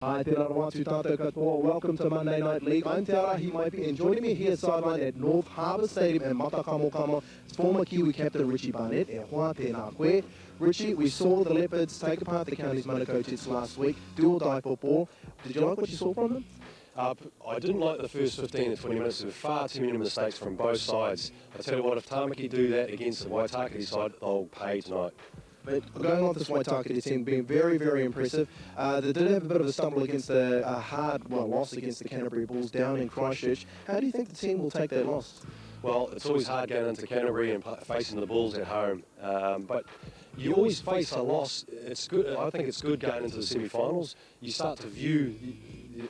Hi, tēnā roa atu tātou katoa. Welcome to Monday Night League. I'm Te Ara Himaipi, and joining me here sideline at North Harbour Stadium in Matakamokama is former Kiwi captain Richie Barnett. E hoa tēnā koe. Richie, we saw the Leopards take apart the county's Manukau Jets last week. Do or die football. Did you like what you saw from them? I didn't like the first 15 to 20 minutes. There were far too many mistakes from both sides. I tell you what, if Tamaki do that against the Waitakere side, they'll pay tonight. But going on this Waitakere team being very, very impressive. They did have a bit of a stumble against a loss against the Canterbury Bulls down in Christchurch. How do you think the team will take that loss? Well, it's always hard going into Canterbury and facing the Bulls at home. But you always face a loss. It's good. I think it's good going into the semi-finals. You start to view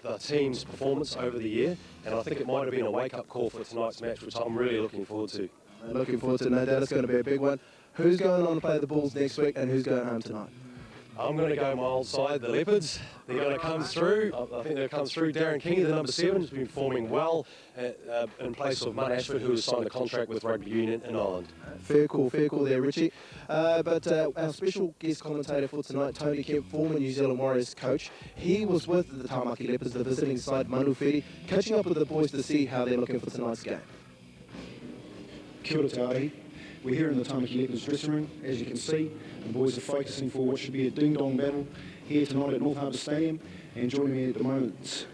the team's performance over the year, and I think it might have been a wake-up call for tonight's match, which I'm really looking forward to. Looking forward to, no doubt it's going to be a big one. Who's going on to play the Bulls next week, and who's going home tonight? I'm going to go my old side, the Leopards. They're going to come through. I think they'll come through. Darren King, the number 7, has been performing well in place of Mutt Ashford, who has signed a contract with Rugby Union in Ireland. Fair call there, Richie. But our special guest commentator for tonight, Tony Kemp, former New Zealand Warriors coach. He was with the Tamaki Leopards, the visiting side, Manufiri, catching up with the boys to see how they're looking for tonight's game. Kia ora te Ārahi. We're here in the Tamaki Leopards dressing room. As you can see, the boys are focusing for what should be a ding-dong battle here tonight at North Harbour Stadium. And joining me at the moment,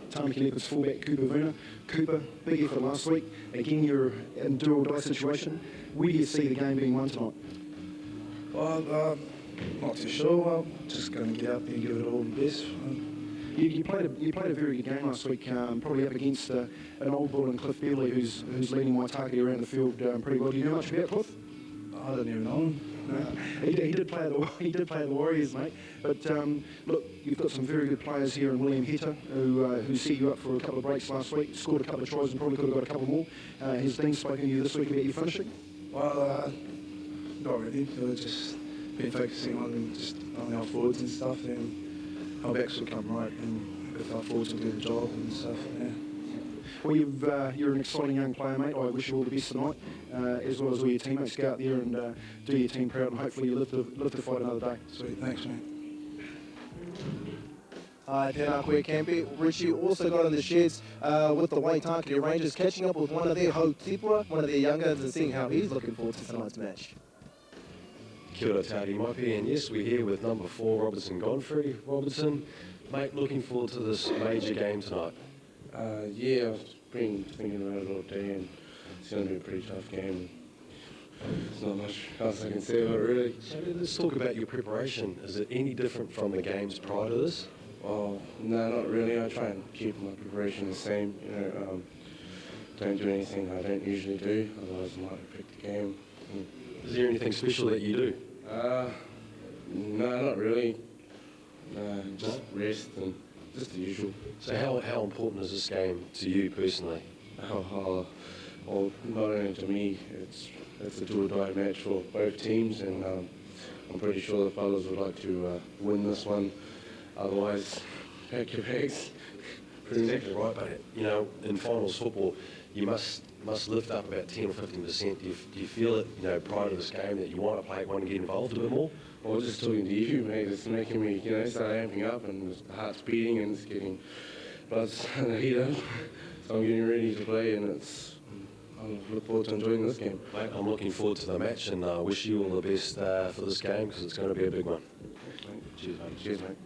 Tamaki Leopards fullback Cooper Vuna. Cooper, big effort last week. Again, you're in a do-or-die situation. Where do you see the game being won tonight? Well, not too sure. Well, just going to get out there and give it all the best. You played a very good game last week, probably up against an old bull in Cliff Beerley, who's leading Waitakere around the field pretty well. Do you know much about Cliff? I don't even know him. No. He did play the Warriors, mate. But look, you've got some very good players here in William Heta, who set you up for a couple of breaks last week, scored a couple of tries and probably could have got a couple more. Has Dean spoken to you this week about your finishing? Well, not really. I've just been focusing on our forwards and stuff, and our backs will come right, and if our forwards will do the job and stuff. Yeah. Well, you're an exciting young player, mate. I wish you all the best tonight, as well as all your teammates. Go out there and do your team proud, and hopefully you live to fight another day. Sweet, thanks, mate. Tēnā koe Campy. Richie also got in the sheds with the Waitakere Rangers, catching up with one of their Ho Tipura, one of their young guns, and seeing how he's looking forward to tonight's match. Kia ora te Maipi, and yes, we're here with number 4, Godfrey Robertson. Mate, looking forward to this major game tonight. Yeah, I've been thinking about it all day, and it's going to be a pretty tough game. There's not much else I can say about it, really. So let's talk about your preparation. Is it any different from the games prior to this? Well, no, not really. I try and keep my preparation the same. Don't do anything I don't usually do, otherwise I might pick the game. Is there anything special that you do? No, not really. Just rest and just the usual. So how important is this game to you personally? Well, not only to me, it's a do-or-die match for both teams, and I'm pretty sure the fellas would like to win this one. Otherwise, pack your bags. That's exactly right, but in finals football, you must lift up about 10 or 15%. Do you feel it, prior to this game, that you want to get involved a bit more? Well, just talking to you, mate, it's making me, start amping up, and the heart's beating, and it's getting blood starting to heat up. So I'm getting ready to play, and I look forward to enjoying this game. Mate, I'm looking forward to the match, and I wish you all the best for this game, because it's going to be a big one. Cheers, mate. Cheers, mate.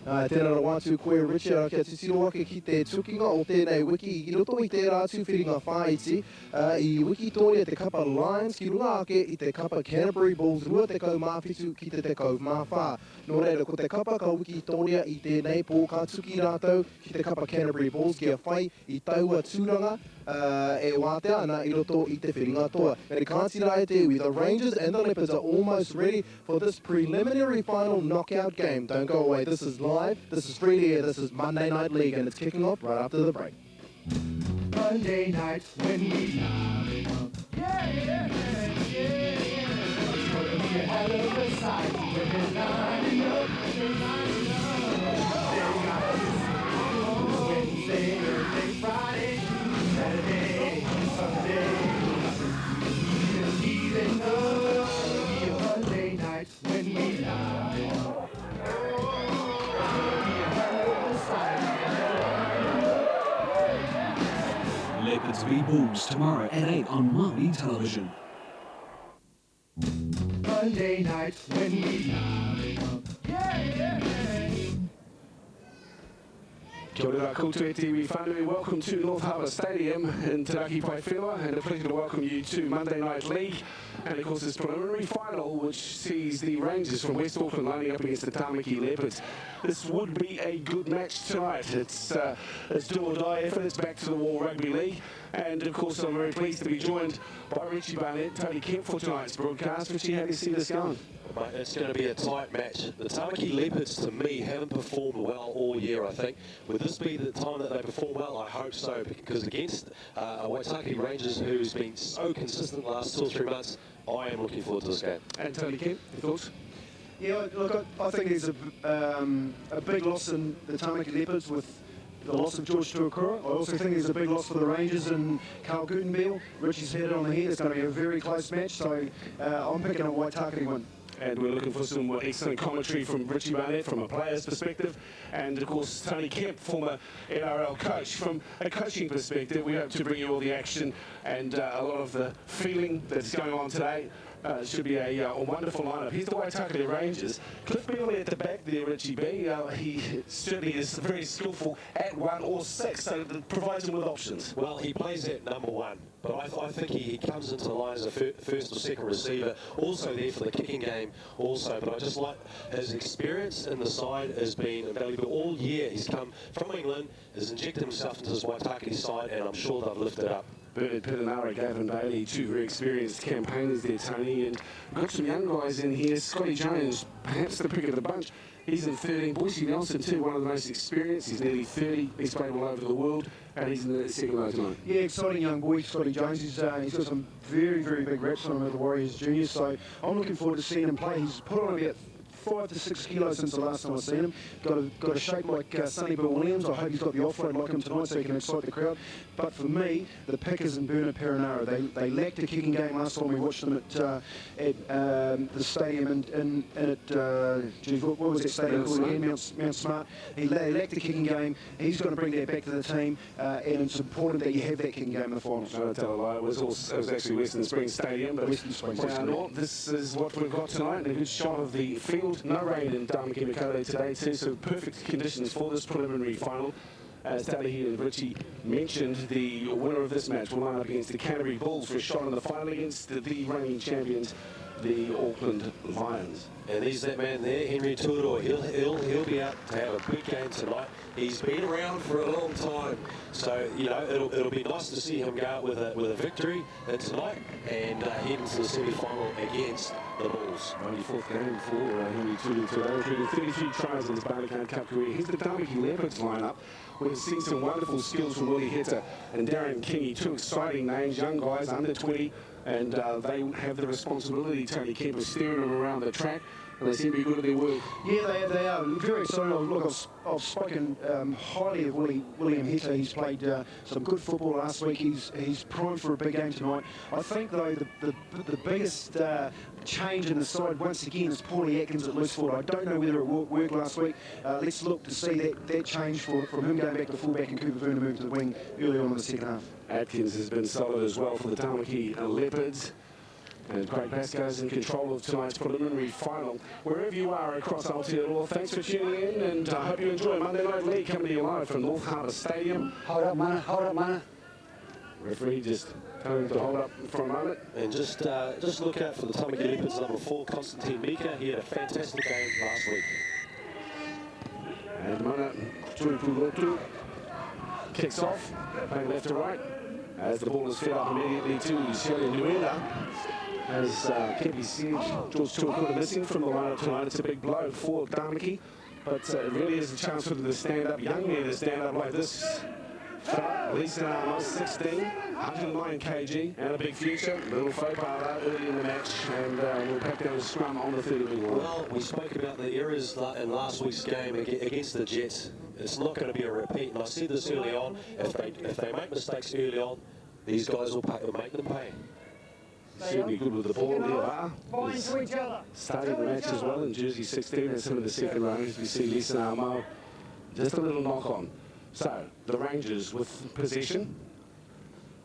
Tēnā roa atu koe Richard, kia te tiro ake ki te tukinga o tēnei wiki i roto i tērā atu whiringa whāiti i wiki tōria te kapa Lions ki runga ake i te kapa Canterbury Bulls rua te kau māwhitu ki te kau māwhā. Nō reira, ko te kapa ka wiki tōria i tēnei pō ka tuki rātou ki te kapa Canterbury Bulls kia whai i taua tūranga e wātea ana i roto i te whiringa toa. Meri kāti rai te iwi, the Rangers and the Leopards are almost ready for this preliminary final knockout game. Don't go away, this is live, this is free to air, this is Monday Night League, and it's kicking off right after the break. Monday night when we line up. Yeah. It's gonna be a hell of a sight when they're lining up. They got us Wednesday, Thursday, Friday, Saturday, Sunday. Even though it'll be a Monday night when we line up. Leopards v Bulls tomorrow at 8 on Maui Television. Monday night when we yeah. Kia ora koutou TV whānui. Welcome to North Harbour Stadium in Te Raki Paewhenua, and a pleasure to welcome you to Monday Night League, and of course this preliminary final which sees the Rangers from West Auckland lining up against the Tamaki Leopards. This would be a good match tonight. It's do or die effort. It's back to the wall rugby league, and of course I'm very pleased to be joined by Richie Barnett, Tony Kemp for tonight's broadcast. Richie, how do you see this going? Mate, it's going to be a tight match. The Tamaki Leopards, to me, haven't performed well all year, I think. Would this be the time that they perform well? I hope so, because against a Waitakere Rangers who's been so consistent the last 2 or 3 months, I am looking forward to this game. And Tony Kemp, your thoughts? Yeah, look, I think there's a big loss in the Tamaki Leopards with the loss of George Tuakura. I also think there's a big loss for the Rangers and Carl Gutenbiel. Richie's hit it on the head. It's going to be a very close match, so I'm picking a Waitakere win. And we're looking for some excellent commentary from Richie Barnett from a player's perspective, and of course Tony Kemp, former NRL coach. From a coaching perspective, we hope to bring you all the action and a lot of the feeling that's going on today. Should be a wonderful lineup. Here's the Waitakere Rangers. Cliff Bealey at the back there, Richie B. He certainly is very skillful at 1 or 6, so it provides him with options. Well, he plays at number 1, but I think he comes into the line as a first or second receiver, also there for the kicking game also, but I just like his experience in the side has been invaluable all year. He's come from England, has injected himself into this Waitakere side, and I'm sure they've lifted up. Bernard Pitanara, Gavin Bailey, 2 very experienced campaigners there, Tony, and we've got some young guys in here. Scotty Jones, perhaps the pick of the bunch. He's in 13. Boise Nelson, too, one of the most experienced. He's nearly 30. He's played all over the world, and he's in the second row tonight. Yeah, exciting young boy, Scotty Jones. He's got some very, very big reps on him at the Warriors Juniors, so I'm looking forward to seeing him play. He's put on about 5 to 6 kilos since the last time I've seen him. Got a shape like Sonny Bill Williams. I hope he's got the offload like him tonight so he can excite the crowd. But for me, the pickers and Bernard Perenara, they lacked a kicking game last time we watched them at the stadium and at what was that stadium called again? Mount Smart. They lacked a kicking game. He's going to bring that back to the team, and it's important that you have that kicking game in the finals. No, tell a lie. It was actually Western Springs Stadium, but this is what we've got tonight, and a good shot of the field. No rain in Tamaki Makaurau today too, so perfect conditions for this preliminary final. As Tally and Richie mentioned, the winner of this match will line up against the Canterbury Bulls for a shot in the final against the reigning champions, the Auckland Lions. And there's that man there, Henry Tuaroa. He'll be out to have a big game tonight. He's been around for a long time, so you know it'll be nice to see him go out with a victory tonight and head into the semi-final against the Bulls. 94th game for Henry Tuaroa, including 33 tries in his Bartercard Cup career. Here's the Tamaki Leopards lineup. We've seen some wonderful skills from Willie Hitter and Darren Kingy, 2 exciting names, young guys under 20. And they have the responsibility, Tony Kemp, of steering them around the track, and they seem to be good at their work. Yeah, they are very exciting. Look, I've spoken highly of William Hitter. He's played some good football last week. He's primed for a big game tonight. I think, though, the biggest change in the side, once again, is Paulie Atkins at loose forward. I don't know whether it worked last week. Let's look to see that change from him going back to fullback and Cooper Verner moving to the wing early on in the second half. Atkins has been solid as well for the Tamaki Leopards. And Craig Pascoe's in control of tonight's preliminary final. Wherever you are across Aotearoa, thanks for tuning in, and I hope you enjoy Monday Night League coming to you live from North Harbour Stadium. Hold up, mana. Referee just telling him to hold up for a moment. And just look out for the Tamaki Leopards, number 4, Constantine Mika. He had a fantastic game last week. And Mana Tuipulotu kicks off, playing left to right, as the ball is fed up immediately to Shelly Nuela. As Kempi said, George Tuakura missing from the lineup tonight. It's a big blow for Tamaki, but it really is a chance for them to stand up, young men to stand up like this. Lisa Armour, 16, 109 kg, and a big future. Little faux pas early in the match, and we'll pack down the scrum on the 30-metre line. Well, we spoke about the errors in last week's game against the Jets. It's not going to be a repeat, and I said this early on. If they make mistakes early on, these guys will make them pay. Certainly good with the ball. Starting the match as well in jersey 16, that's him in the second row. As we see Lisa Armour, just a little knock on. So, the Rangers with possession.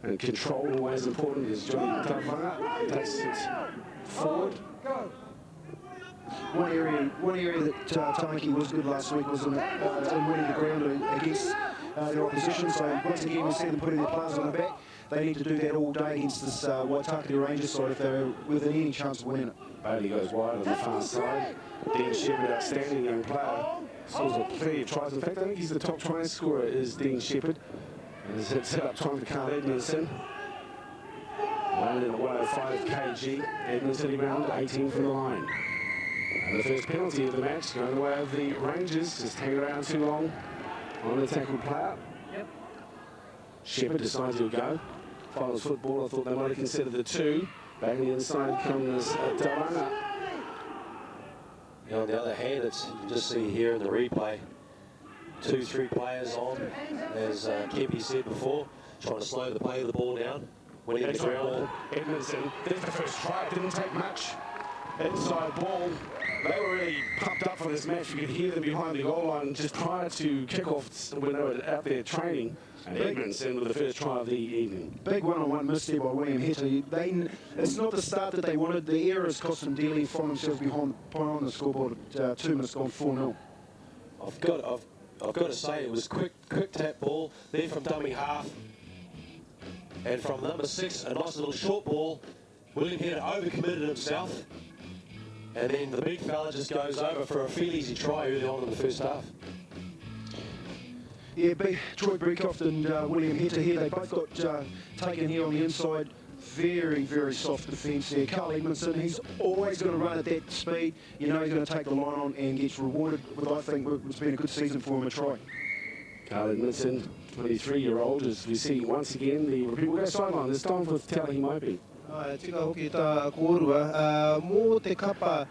And control always important as Johnny Tawhanga takes it forward. One area that Tamaki was good last week was in winning the ground against their opposition. So once again, we see them putting their players on the back. They need to do that all day against this Waitakere Rangers side if they're within any chance of winning it. Bailey goes wide on the far side. Dean Shepherd, outstanding young player, scores a plenty of tries. In fact, I think he's the top try scorer is Dean Shepherd. And it's set up time for Carl Edmondson. Landed at 105 kg. Edmondson around 18 from the line. And the first penalty of the match going the way of the Rangers. Just hang around too long on the tackled player. Yep. Shepherd decides he'll go. Finals football, I thought they might have considered the two. Back on the inside comes Tawhanga. On the other hand, you can just see here in the replay, 2-3 players on, as Kempi said before, trying to slow the play of the ball down. Winning the ground. Edmondson, there's the first try, didn't take much. Inside ball. They were really pumped up for this match. You could hear them behind the goal line just prior to kick-off when they were out there training. And Edmondson with the first try of the evening. Big one-on-one miss there by William Heta. It's not the start that they wanted. The errors cost them dearly, find themselves behind the scoreboard at 2 minutes gone 4-0. I've got to say it was quick tap ball there from dummy half. And from number 6, a nice little short ball. William Heta overcommitted himself. And then the big fella just goes over for a fairly easy try early on in the first half. Yeah, Troy Breakoft and William Heta here, they both got taken here on the inside. Very, very soft defence there. Carl Edmondson, he's always going to run at that speed. You know he's going to take the line on and gets rewarded with, I think, what's been a good season for him, a try. Carl Edmondson, 23-year-old, as we see once again the repeat. We'll go sideline this time for Tally Mopi. Tika hoki tā kōrua, mō te kapa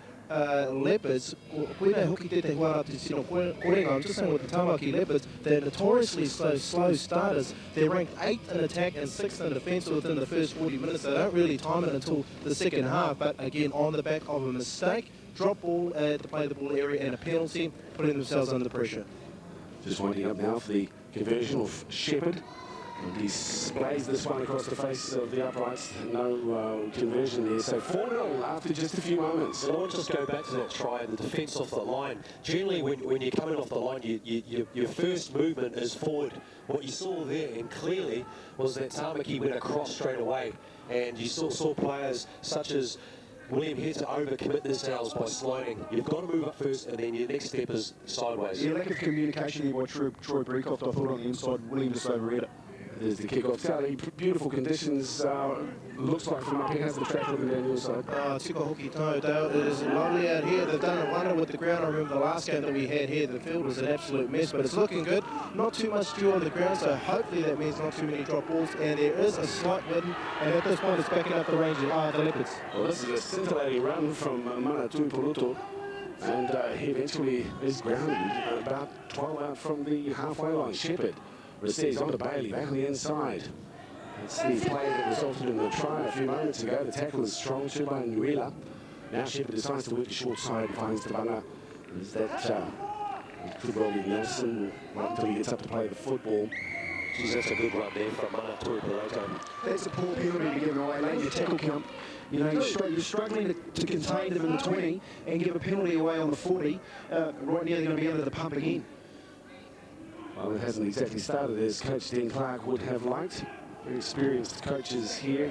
Leopards, koinei hoki te wara te sino korenga. I'm just saying with the Tamaki Leopards, they're notoriously slow starters. They're ranked 8th in attack and 6th in defence within the first 40 minutes. They don't really time it until the second half, but again, on the back of a mistake, drop ball to play the ball area and a penalty, putting themselves under pressure. Just winding up now for the conversion of Shepherd. And he displays this one across the face of the uprights. No conversion there. So 4-0 after just a few moments. So I want to just go back to that try, the defence off the line. Generally, when you're coming off the line, your first movement is forward. What you saw there, and clearly, was that Tamaki went across straight away. And you still saw players such as William Heta overcommit themselves by sliding. You've got to move up first, and then your next step is sideways. Yeah, lack of communication here by Troy Breakoft, I thought on the inside. William just overread it. There's the kick-off. Tally, beautiful conditions. Looks like from up here has the track looking down your side. Tika hoki tau tau. It is lovely out here. They've done a wonder with the ground. I remember the last game that we had here, the field was an absolute mess, but it's looking good. Not too much dew on the ground, so hopefully that means not too many drop balls. And there is a slight wind, and at this point it's backing up the Rangers, the Leopards. Well, this is a scintillating run from Mana Tuipoluto, and he eventually is grounded about 12 out from the halfway line. Shepherd receives onto Bailey, back on the inside. It's the play that resulted in the try a few moments ago. The tackle is strong, too, by Nuela. Now Shepherd decides to work the short side, finds Tawhanga. Is that it could well be Nelson, right until he gets up to play the football. Geez, that's a good run there from Mana Tuipoluto. That's a poor penalty to give away late in your tackle count. You know, you're struggling to contain them in the 20 and give a penalty away on the 40. Right now they're going to be under the pump again. Well, it hasn't exactly started as Coach Dean Clark would have liked. Very experienced coaches here.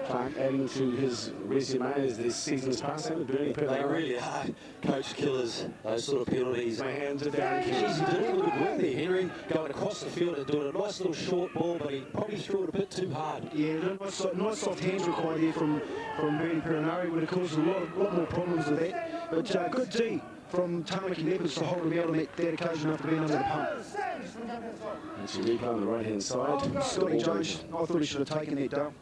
Clark adding to his resume as this season's passed. They really are coach killers, those sort of penalties. My hands are down. Jeez, he did all the good work there, Henry, going across the field and doing a nice little short ball, but he probably threw it a bit too hard. Yeah, nice soft hands required here from Bernie Perinari. Would have caused a lot more problems with that. But good D from Tamaki Leopards to hold him out on that occasion after being under the pump. That's your replay on the right-hand side. Scotty Jones, I thought he should have taken that, Dale.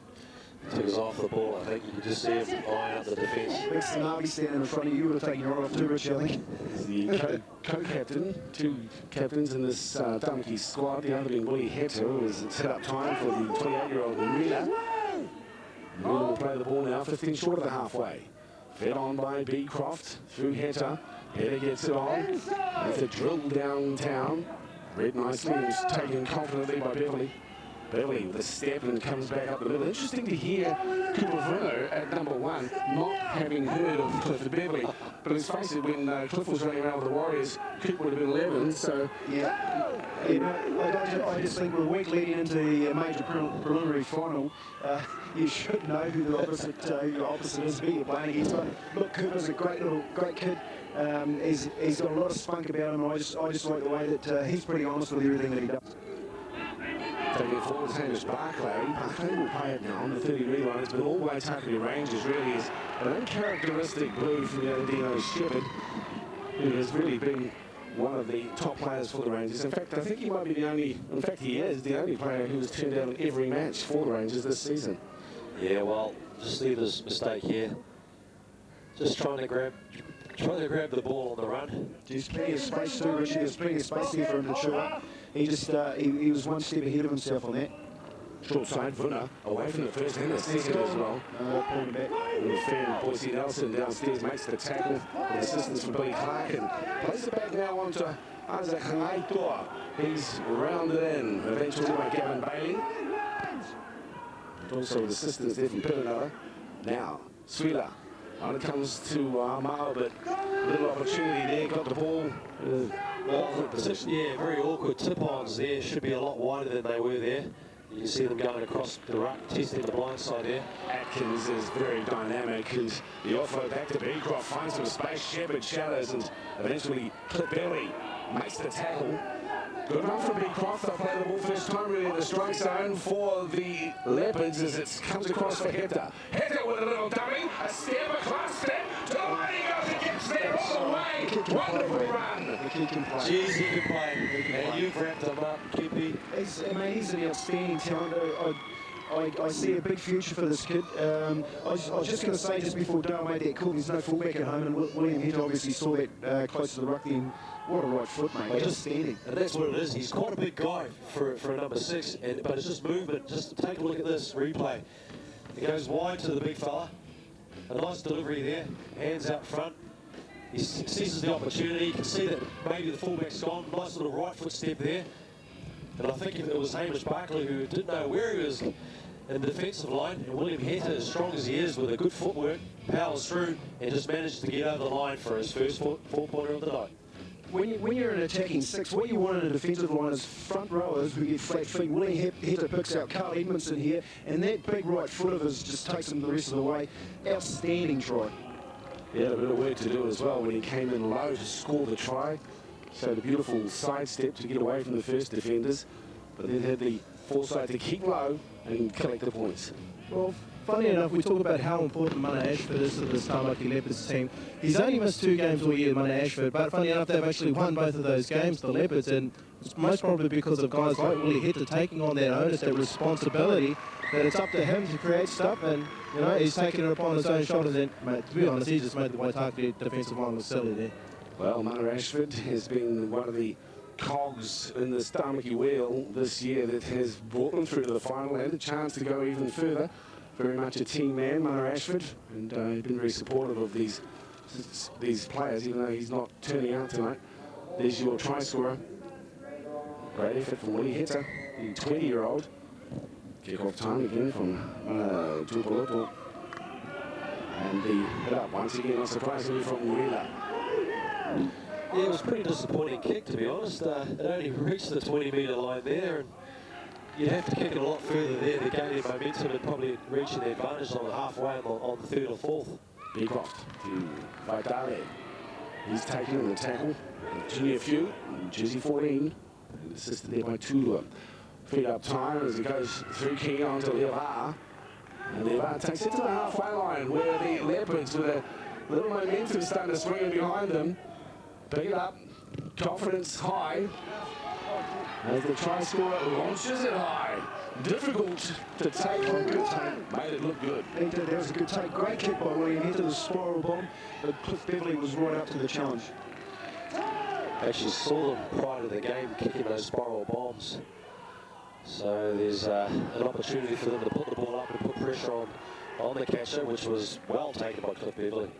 Took us off the ball, I think. You can just see him eyeing up the defence. That's the Navi standing in front of you. You would have taken your eye off too, Richie, I think. The co-captain, two captains in this Tamaki squad. The other being Willie Heta, who is set up time for the 28-year-old Nuela. Nuela will play the ball now, 15 short of the halfway. Fed on by Beecroft through Heta. Heta gets it on. It's a drill downtown. Read nicely and taken confidently by Beverly. Beverly with a step and comes back up the middle. Interesting to hear Cooper Bruno at number 1, not having heard of Clifford Beverly. But let's face it, when Cliff was running around with the Warriors, Cooper would have been 11, so... Yeah, you know, I just think we're a week leading into the major preliminary final. You should know who the opposite is, who you're playing against. But look, Cooper's a great kid. He's got a lot of spunk about him, and I just like the way that he's pretty honest with everything that he does. Taking it forward, his name is Barclay. Barclay will play it now on the 30 reline. It's been all Waitakere Rangers, really is an uncharacteristic blue from the Dino Shepherd, who has really been one of the top players for the Rangers. In fact, I think he might be the only, in fact he is the only player who has turned down every match for the Rangers this season. Yeah, well, just leave this mistake here. Just trying to grab the ball on the run. There's plenty of space too, Richie. There's plenty of space there for him to chew up. He just he was one step ahead of himself on that. Short side, Vuna, away from the first and the second as well. Pulling back. And the fan, Boise Nelson, downstairs makes the tackle. With assistance from Billy Clark and plays it back now onto Isaac Hangaitua. He's rounded in eventually by Gavin Bailey. Also with assistance there from Piranella. Now, Swila. When it comes to Mao, but little opportunity there, got the ball. Awkward position, yeah, very awkward tip-ons there. Should be a lot wider than they were there. You can see them going across the ruck, testing the blind side there. Atkins is very dynamic, and the offload back to Beecroft finds some space. Shepherd shadows, and eventually Clip Belly makes the tackle. Good run from Beecroft. They'll play the ball first time really in the strike zone for the Leopards as it comes across for Hector. Hector with a little dummy, a step, a class step, to the line he goes and gets there all the way. Wonderful run. Jeez, he can play. And you've wrapped him up, Kippy. He's an outstanding talent. I see a big future for this kid. I was just going to say just before Dale made that call, there's no fullback at home, and William Hett obviously saw that close to the ruck then. What a right foot, mate. Just standing. And that's what it is. He's quite a big guy for a number 6, but it's just movement. Just take a look at this replay. He goes wide to the big fella. A nice delivery there. Hands out front. He seizes the opportunity. You can see that maybe the fullback's gone. Nice little right foot step there. And I think if it was Hamish Barclay who didn't know where he was in the defensive line, and William Hetta, as strong as he is with a good footwork, powers through and just managed to get over the line for his first four-pointer of the night. When you're an attacking 6, what you want in a defensive line is front rowers who get flat feet. William Hetta picks out Carl Edmondson here, and that big right foot of his just takes him the rest of the way. Outstanding try. He had a bit of work to do as well when he came in low to score the try. Showed a beautiful sidestep to get away from the first defenders, but then had the foresight to keep low and collect the points. Well, funny enough, we talk about how important Mana Ashford is to this Tamaki Leopards team. He's only missed 2 games all year, Mana Ashford, but funny enough, they've actually won both of those games, the Leopards, and it's most probably because of guys like Willie Hetta taking on that onus, that responsibility, that it's up to him to create stuff, and you know he's taking it upon his own shoulders. And mate, to be honest, he just made the Waitakere defensive line look silly there. Well, Mana Ashford has been one of the cogs in the Tamaki wheel this year that has brought them through to the final and a chance to go even further. Very much a team man, Mana Ashford, and been very supportive of these players, even though he's not turning out tonight. There's your try scorer. Great effort from Willie Hetta, the 20-year-old. Kick-off time again from Tupoloto. And the hit up once again, not surprisingly, from Uela. Yeah, it was a pretty disappointing kick, to be honest. It only reached the 20-metre line there, and you'd have to kick it a lot further there to gain their momentum and probably reaching the advantage on the halfway on the 3rd or 4th. Beecroft to Waitakere. He's taken in the tackle. Junior Few, jersey 14, and assisted there by Tulua. Feed up time as he goes through King on to Leopards. And Leopards takes it to the halfway line where the Leopards, with a little momentum starting to swing in behind them, pick it up, confidence high. As the try scorer launches it high. Difficult to take. Good take. Made it look good. He did. That was a good take. Great kick by William Hetta, the spiral bomb. But Cliff Beverly was right up to the challenge. Actually saw them prior to the game kicking those spiral bombs. So there's an opportunity for them to put the ball up and put pressure on the catcher, which was well taken by Cliff Beverly.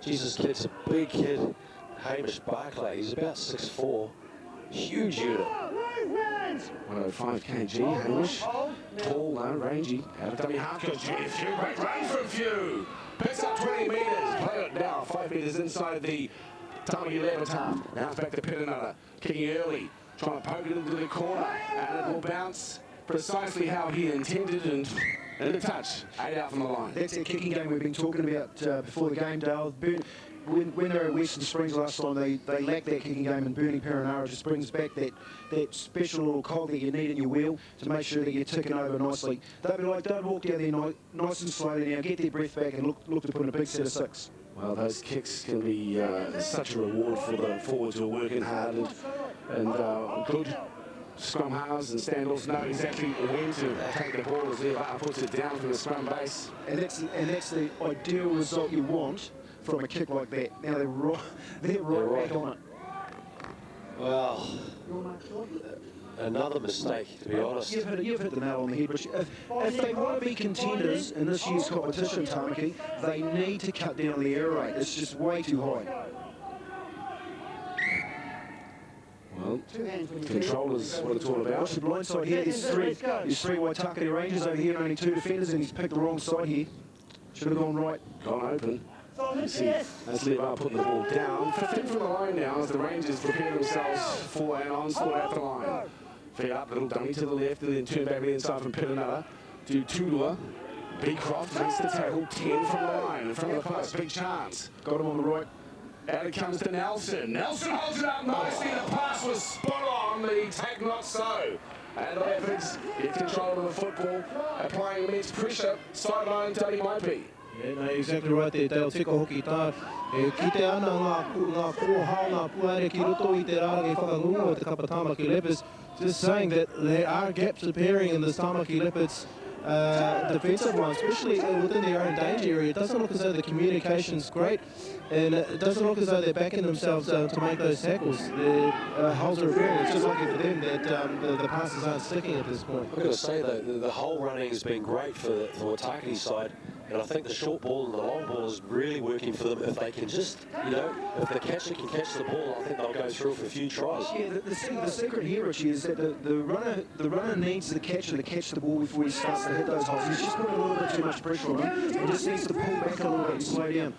Jesus, kid's a big kid. Hamish Barclay, he's about 6'4". Huge unit. 105 kg, Hamish. Tall, though, rangy. Out of dummy half goes Junior Few. Great run from Few. Picks up 20 metres. Play it now. 5 metres inside the Tamaki Leopards half. Now it's back to Pittanutta. Kicking early. Trying to poke it into the corner. And it will bounce precisely how he intended and a touch. 8 out from the line. That's that kicking game we've been talking about before the game, Dale. When they were at Western Springs last time, they lacked that kicking game, and Burning Paranara just brings back that special little cog that you need in your wheel to make sure that you're ticking over nicely. They'll be like, don't walk down there nice and slowly now, get their breath back and look to put in a big set of 6. Well, those kicks can be such a reward for the forwards who are working hard and good scrum halves and standoffs know exactly when to take the ball as Leopards puts it down from the scrum base. And that's the ideal result you want from a kick like that. Now they're right back on it. Well, another mistake, to be honest. You've hit the nail on the head, but if they want to be contenders in this year's competition, Tamaki, they need to cut down the error rate. It's just way too high. Well, control is what it's all about. Watch the blind side here. There's three Waitakere Rangers over here and only 2 defenders, and he's picked the wrong side here. Should have gone right. Gone open. You see, as Leopards putting the ball down. 15 from the line now as the Rangers prepare themselves for an onslaught at the line. Feet up, little dummy to the left, and then turn back to the inside from Pittanutta. To Tulua. Beecroft makes the tackle. 10 from the line in front of the post. Big chance. Got him on the right. Out it comes to Nelson. Nelson holds it up nicely. The pass was spot on. The take not so. And the Leopards get control of the football, applying immense pressure. Sideline Tony might be. Yeah, no, exactly right there, Dale. Tika hoki tā. Ki te ana ngā kōhao, ngā puare ki roto I te rārangi whakangunga o te kapa Tamaki Leopards. Just saying that there are gaps appearing in this Tamaki Leopards defensive line, especially within their own danger area. It doesn't look as though the communication's great, and it doesn't look as though they're backing themselves to make those tackles. The holes are appearing. It's just lucky for them that the passes aren't sticking at this point. I've got to say, though, the hole running has been great for the Waitakere side, and I think the short ball and the long ball is really working for them. If they can just, if the catcher can catch the ball, I think they'll go through for a few tries. Yeah, the secret here, Richie, is that the runner needs the catcher to catch the ball before he starts to hit those holes. He's just putting a little bit too much pressure on him. He just needs to pull back a little bit and slow down.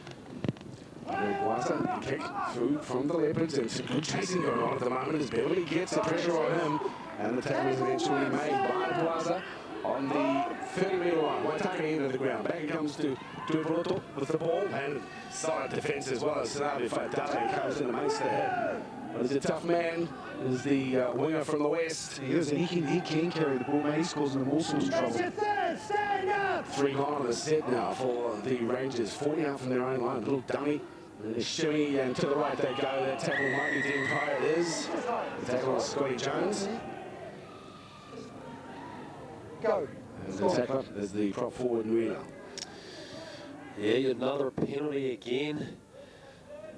Guasa kick through from the Leopards, and some good chasing going on at the moment as Beverly gets the pressure on him, and the tackle is eventually made by Guasa on the 30-metre line. Waitakere into the ground. Back it comes to Tuipulotu with the ball, and solid defence as well as Sanabi Whaitare comes in and makes the hit. But he's a tough man, is the winger from the west. He is, and he can carry the ball, mate. He's causing them all sorts of trouble. 3 gone on the set now for the Rangers. 40 out from their own line. A little dummy. And a shimmy, and to the right they go. That tackle might be deemed high. It is. The tackle on Scotty Jones. Go. And the tackle is the prop forward, Nuina. Yeah, another penalty again.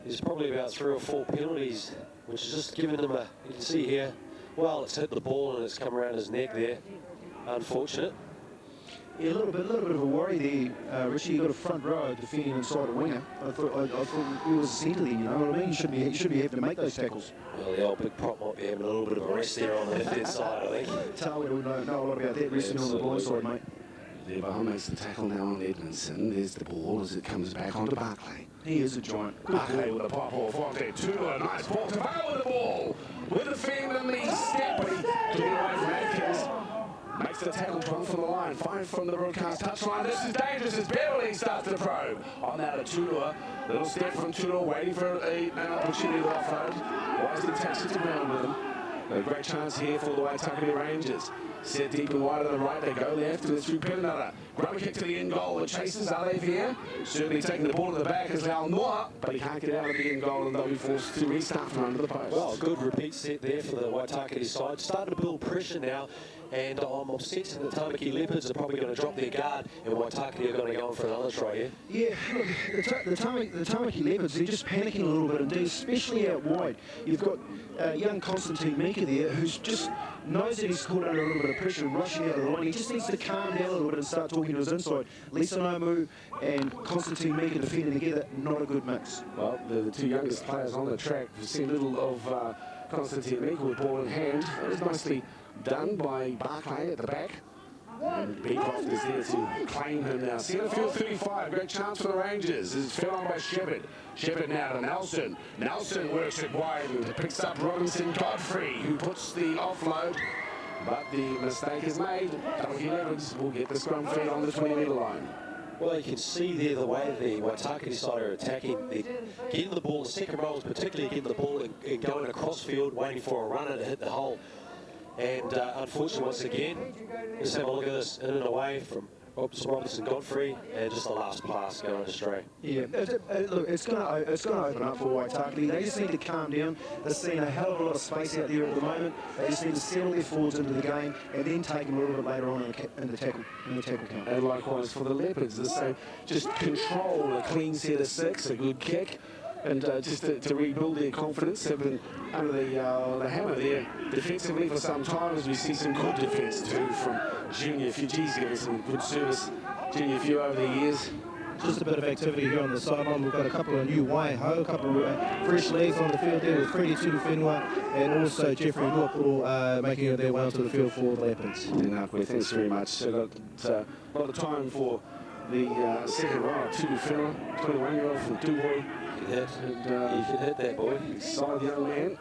There's probably about 3 or 4 penalties, which is just giving them a, you can see here, well, it's hit the ball and it's come around his neck there. Unfortunate. Yeah, a little bit of a worry there, Richie. You got a front row defending inside a winger. I thought he was a centre there. You know what I mean? He should be having to make those tackles. Well, the old big prop might be having a little bit of a rest there on the left-hand side, I think. Tawi will know a lot about that, resting on the blind side, mate. Leopards makes the tackle now on Edmondson. There's the ball as it comes back onto Barclay. He is a giant. Barclay with the pop ball. Fonte, Tudor, nice ball. Tavago with the ball. With the finger in the step, but he getting away from Atkins. Makes the tackle 12 from the line, 5 from the broadcast touchline. This is dangerous as Beverly starts to probe. On that of Tudor. Little step from Tudor, waiting for an opportunity to offload. Wisely takes it to ground with him. A great chance here for the Waitakere Rangers. Set deep and wide on the right, they go left, and it's through Pittanutta. Grubber kick to the end goal. The chasers are there here. Certainly taking the ball to the back is Lau Noah, but he can't get out of the end goal, and they'll be forced to restart from under the post. Well, good repeat set there for the Waitakere side. Starting to build pressure now, and I'm sensing that Tamaki Leopards are probably going to drop their guard, and Waitakere are going to go on for another try here. Yeah, look, the Tamaki Leopards, they're just panicking a little bit indeed, especially out wide. You've got young Constantine Mika there, who's just knows that he's caught under a little bit of pressure and rushing out of the line. He just needs to calm down a little bit and start talking to his inside. Lisa Nomu and Constantine Mika defending together, not a good mix. Well, the 2 youngest players on the track. We've seen little of Constantine Meek with ball in hand. That was nicely done by Barclay at the back. And Beecroft is there to claim him now. Centre field 35, great chance for the Rangers. This is fed on by Shepherd. Shepherd now to Nelson. Nelson works it wide and picks up Robinson Godfrey, who puts the offload. But the mistake is made. Tamaki Leopards will get the scrum feed on the 20-metre line. Well, you can see there the way the Waitakere side are attacking. They're getting the ball, the second row is particularly getting the ball and going across field, waiting for a runner to hit the hole. And unfortunately, once again, let's have a look at this. In and away from Robinson Godfrey, and just the last pass going astray. Yeah, look, it's going to open up for Waitakere. They just need to calm down. They're seeing a hell of a lot of space out there at the moment. They just need to settle their forwards into the game and then take them a little bit later on in the tackle count. And likewise for the Leopards, the same. Just control a clean set of 6, a good kick. And just to rebuild their confidence, they've been under the hammer there defensively for some time, as we see some good defence too from Junior Few. He's given some good service, Junior Few, over the years. Just a bit of activity here on the sideline. We've got a couple of new Waiho, a couple of fresh legs on the field there with Freddie Tudufenua and also Jeffrey Leopards making their way onto the field for the Leopards. Thanks very much. So got a lot of time for the second row. Tudufenua, 21-year-old from Duhoi. You can hit that, boy. Solid young man.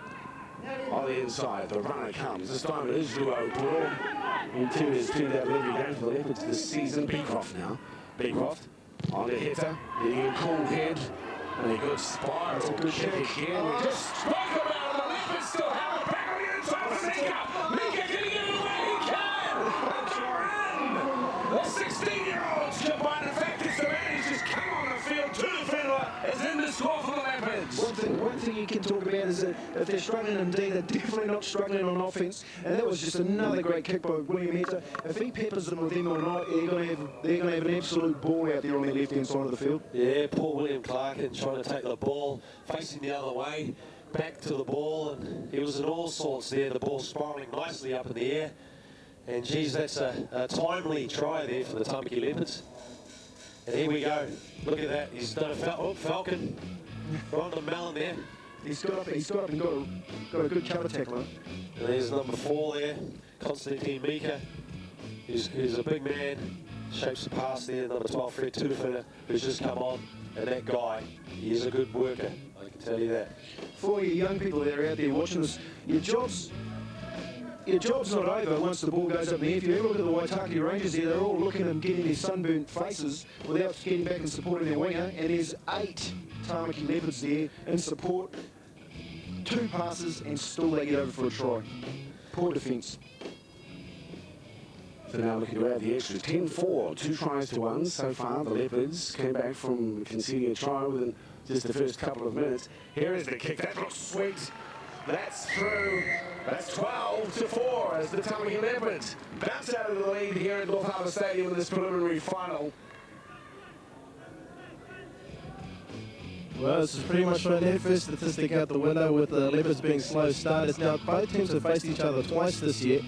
On the inside, the runner comes. This time it is Luo Puro. Interior's turned out every game for the Leopards this season. Beecroft now. Beecroft on the hitter, getting a cool head. And a good spiral. That's a good kick again. We just spoke about it. The Leopards still have it back on the inside for Mika. Mika getting it away. He can. And the 16-year-olds combined. In fact, it's the man who's just come on the field. Tudufenua is in the score for the Leopards. One thing you can talk about is that if they're struggling indeed, they're definitely not struggling on offence. And that was just another great kick by William Heta. If he peppers them with them or not, they're going to have an absolute ball out there on their left-hand side of the field. Yeah, poor William Clarkin trying to take the ball, facing the other way, back to the ball, and he was in all sorts there. The ball spiralling nicely up in the air. And geez, that's a timely try there for the Tamaki Leopards. And here we go. Look at that. He's done a Falcon right on the melon there. He's got up and got a good cover tackler. And there's number 4 there, Constantine Mika, who's a big man. Shapes the pass there, number 12, Fred Tudufenua, who's just come on. And that guy, he is a good worker, I can tell you that. For you young people that are out there watching this, your job's not over once the ball goes up in the air. If you ever look at the Waitakere Rangers here, they're all looking and getting their sunburnt faces without getting back and supporting their winger. And there's 8 Tamaki Leopards there in support. 2 passes and still they get over for a try. Poor defence. So now looking to add the extra 10-4, 2 tries to 1 so far. The Leopards came back from conceding a try within just the first couple of minutes. Here is the kick. That looks sweet. That's through. That's 12-4 as the Tamaki Leopards bounce out of the lead here at North Harbour Stadium in this preliminary final. Well, this is pretty much right there. First statistic out the window with the Leopards being slow starters. Now, both teams have faced each other twice this year.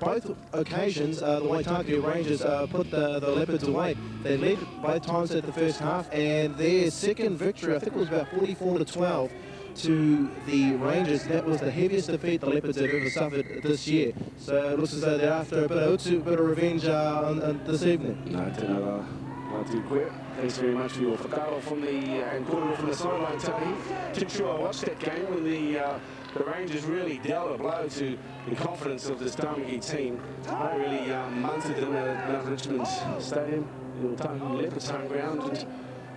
Both occasions, the Waitakere Rangers put the Leopards away. They led both times at the first half, and their second victory, I think it was about 44-12 to the Rangers. That was the heaviest defeat the Leopards have ever suffered this year. So it looks as though they're after a bit of revenge this evening. Not too quick. Thanks very much for your whakaro from the and quarter from the sideline, Tony. Too sure I watched that game when the Rangers really dealt a blow to the confidence of this Tamaki team. They really munted them at Richmond Stadium, in Tamaki Leopards home ground. And,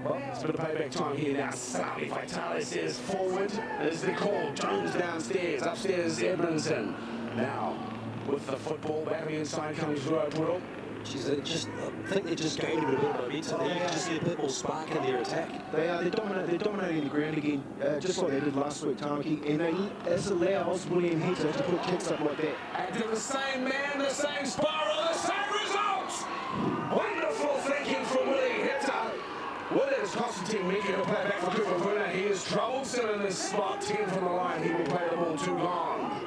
well, it's a bit of payback time here now. Sally Vitalis is forward. There's the call. Jones downstairs. Upstairs, Edmondson. Now, with the football back inside comes Ruopuro. I think they just gained a bit of momentum there. You can just see a bit more spark in their attack. They're dominating the ground again, just like they did last week, Tamaki, and this allows William Heta to put kicks up like that. And to the same man, the same spiral, the same results! Wonderful thinking from Willie Heta. Well, it's Constantine Meek who'll play back for Cooper Puna. He is troublesome in this spot, 10 from the line. He will play the ball too long.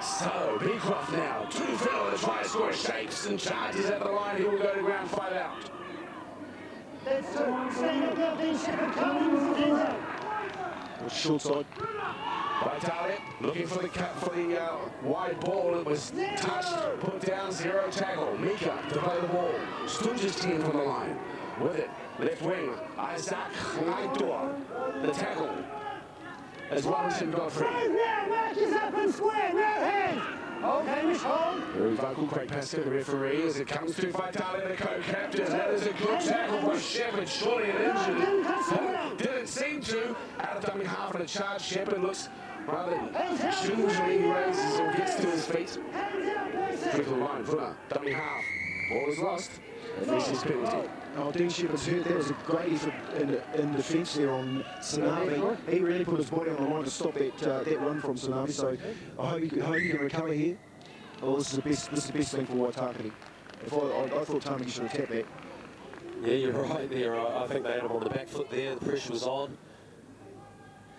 So, Beecroft now, Tudufenua to try to score, shakes and charges at the line. He will go to ground, 5 out. Short side. Waitakere looking for the wide ball. It was touched, put down, zero tackle. Mika to play the ball. Stunge's 10 from the line. With it, left wing, Isaac Ngaitua. The tackle as Wellington Godfrey. Matches up and square, no hands. Okay, Miss Hall. Very vocal, Craig Pascoe, the referee, as it comes to Waitakere, the co-captain. That is a good tackle by Shepherd. Surely an injury. Didn't seem to. Out of dummy half and a charge. Shepherd looks rather gingerly raises or gets to his feet. Trickle line, Fuller, dummy half. Ball is lost. Reese's penalty. Oh, Dean Shepherd's hurt. That was a great effort in defence there on Tsunami. He really put his body on the line to stop that run from Tsunami. So I hope he can recover here. Oh, this is the best thing for Waitakere. I thought Tamaki should have tapped that. Yeah, you're right there. I think they had him on the back foot there. The pressure was on.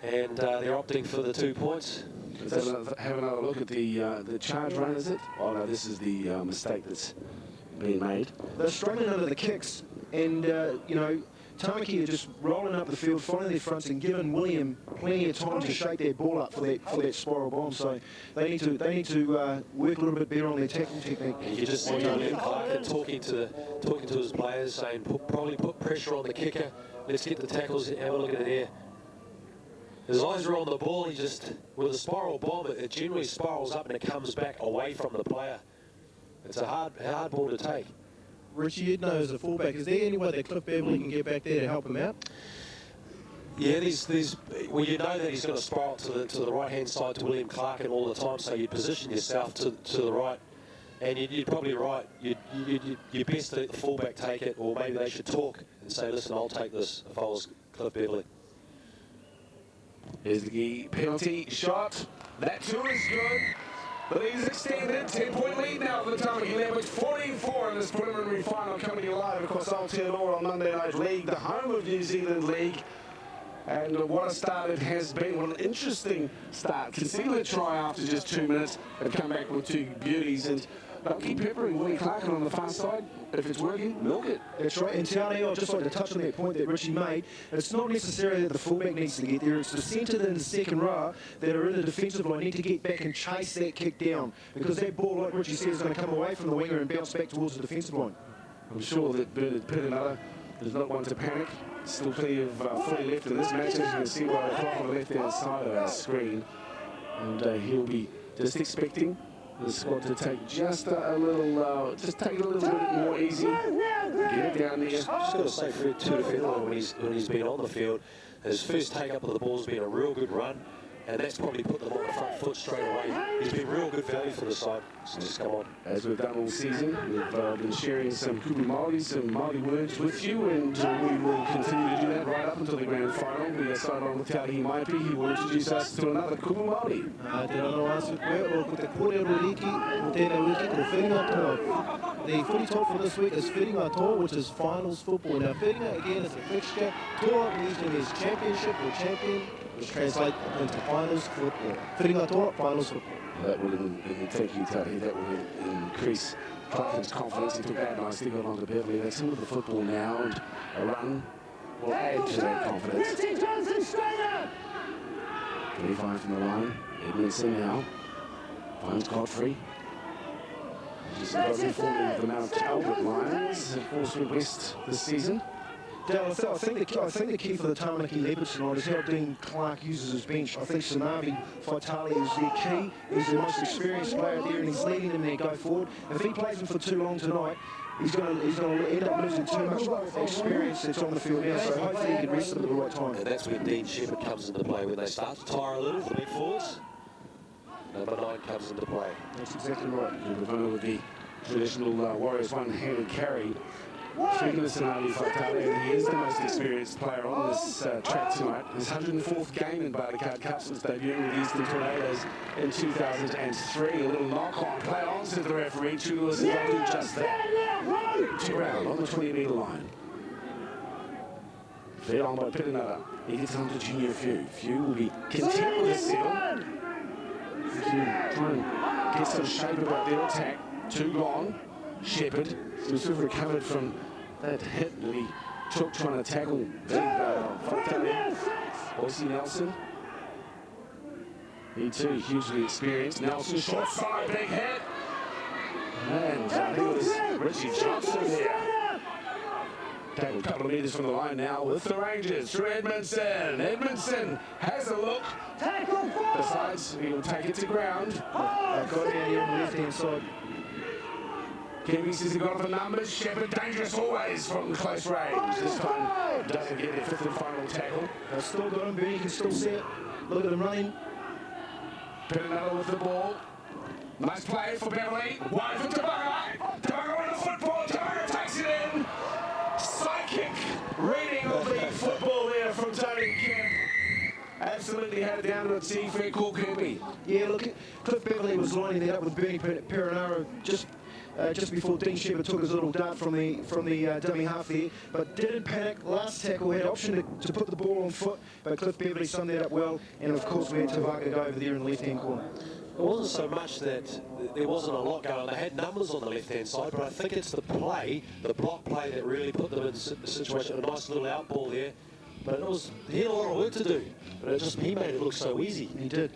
And they're opting for the 2 points. Let's have another look at the charge run, is it? Oh no, this is the mistake that's being made. They're struggling under the kicks, and you know, Tamaki are just rolling up the field, finding their fronts, and giving William plenty of time to shake their ball up for that spiral bomb. So they need to work a little bit better on their tackle technique. And you just see Liam Clark talking to his players, saying probably put pressure on the kicker. Let's get the tackles. Have a look at it here. His eyes are on the ball. He just, with a spiral bomb, it generally spirals up and it comes back away from the player. It's a hard ball to take. Richie, you'd know as a fullback, is there any way that Cliff Beverley can get back there to help him out? Yeah, well, you know that he's going to spiral to the right-hand side to William Clark and all the time, so you position yourself to the right. And you're probably right. You're best to let the fullback take it, or maybe they should talk and say, listen, I'll take this if I was Cliff Beverley. Here's the penalty shot. That too is good. The lead is extended. 10-point lead now for the Tamaki Leopards. 14-4 in this preliminary final, coming to you live across Aotearoa on Monday Night League, the home of New Zealand League. And what a start it has been. What an interesting start. Conceded a try after just 2 minutes and come back with 2 beauties. And they'll keep peppering Willie Clark on the far side. If it's working, milk it. That's right. And Taone, I'd just like to touch on that point that Richie made. It's not necessarily that the fullback needs to get there. It's the centre in the second row that are in the defensive line need to get back and chase that kick down. Because that ball, like Richie said, is going to come away from the winger and bounce back towards the defensive line. I'm sure that Bernard Piranella is not one to panic. Still plenty of footy left in this match, as you can see by the clock on the left-hand side of our screen. And he'll be just expecting the squad to take just a little, just take it a little bit more easy. Get it down there. Just got to say for Tuatawhenua when he's been on the field, his first take up of the ball has been a real good run, and that's probably put them on the front foot straight away. He's been real good value for the side. So just come on. As we've done all season, we've been sharing some kupu Māori, some Māori words with you, and we will continue to do that right up until the grand final. We are starting on with Te Alihi Maipi. He will introduce us to another kupu Māori. Te rano asu koe o ko te kōrero riki o tēnei wiki ko Whiringa Toa. The footy talk for this week is Whiringa Toa, which is finals football. Now Whiringa again is a fixture. Toa usually is championship or champion, which translates into finals football. Whiringa Toa, finals football. That will, thank you, Tari, that will increase Clark's confidence. He took that nicely, got on to Beverley. That's him with the football now, and a run will add to that confidence. 25 from the line, Edmondson now, finds Godfrey. Just got informed of the Mount Albert Lions, of course, we're west this season. Dale, I think the key for the Tamaki Leopards tonight is how Dean Clark uses his bench. I think Tsunami Faitali is their key. He's the most experienced player there, and he's leading them there go forward. If he plays them for too long tonight, he's going to end up losing too much experience that's on the field now. So hopefully he can rest them at the right time. And that's when Dean Shepherd comes into play. When they start to tire a little, the big forwards, number 9 comes into play. That's exactly right. Ravona with the traditional Warriors one-handed carry. Speaking of Tsunami Faitali, he is the most experienced player on this track tonight. His 104th game in Bartercard Cup since debuting with the Eastern Tornadoes in 2003. A little knock-on play on, says the referee. Chulas will do just that. 2 round on the 20-metre line. Fed on by Piranella. He gets on to Junior Few. Few will be content with his settle. Try and get some shape about their attack. 2 gone. Shepherd seems to have recovered from that hit that he took trying to tackle Faitali. Boise Nelson. He too, hugely experienced. Nelson short side, big hit. And I think it was Richie Johnson there. Take a couple of metres from the line now with the Rangers through Edmondson. Edmondson has a look. Decides he'll take it to ground. I've got it out here on the left-hand side. Kevin says he got it for numbers. Shepherd dangerous always from close range. This time doesn't get their fifth and final tackle. They've still got him, Bernie, you can still see it. Look at him running. Pinanella with the ball. Nice play for Beverly. Wide for Tamaki. Tamaki with the football. Tamaki takes it in. Psychic reading of the football there from Tony Kemp. Absolutely had it down to a T. Fair call, Kirby. Yeah, look, Cliff Beverly was lining that up with Bernie Perinaro just before Dean Shepherd took his little dart from the dummy half there, but didn't panic. Last tackle had option to put the ball on foot, but Cliff Beverly summed that up well, and of course we had Tamaki go over there in the left-hand corner. It wasn't so much that there wasn't a lot going on. They had numbers on the left-hand side, but I think it's the play, the block play, that really put them in the situation. A nice little out ball there, but he had a lot of work to do. But he made it look so easy. He did.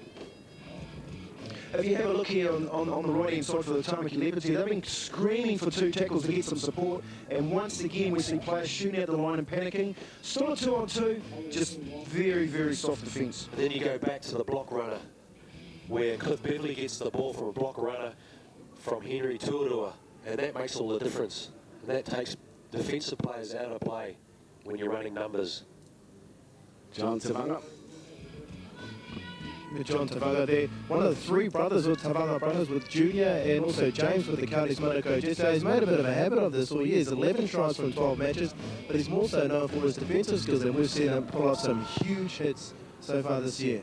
If you have a look here on the right-hand side for the Tamaki Leopards here, they've been screaming for 2 tackles to get some support, and once again we see players shooting out the line and panicking. Still a 2-on-2, just very, very soft defence. And then you go back to the block runner, where Cliff Beverly gets the ball from a block runner from Henry Tuarua, and that makes all the difference. And that takes defensive players out of play when you're running numbers. John Tavanga. John Tavanga there, one of the 3 brothers, or Tavanga brothers, with Junior and also James with the Cardi's Monaco Jets. So he's made a bit of a habit of this all year. He's 11 tries from 12 matches, but he's more so known for his defensive skills, and we've seen him pull off some huge hits so far this year.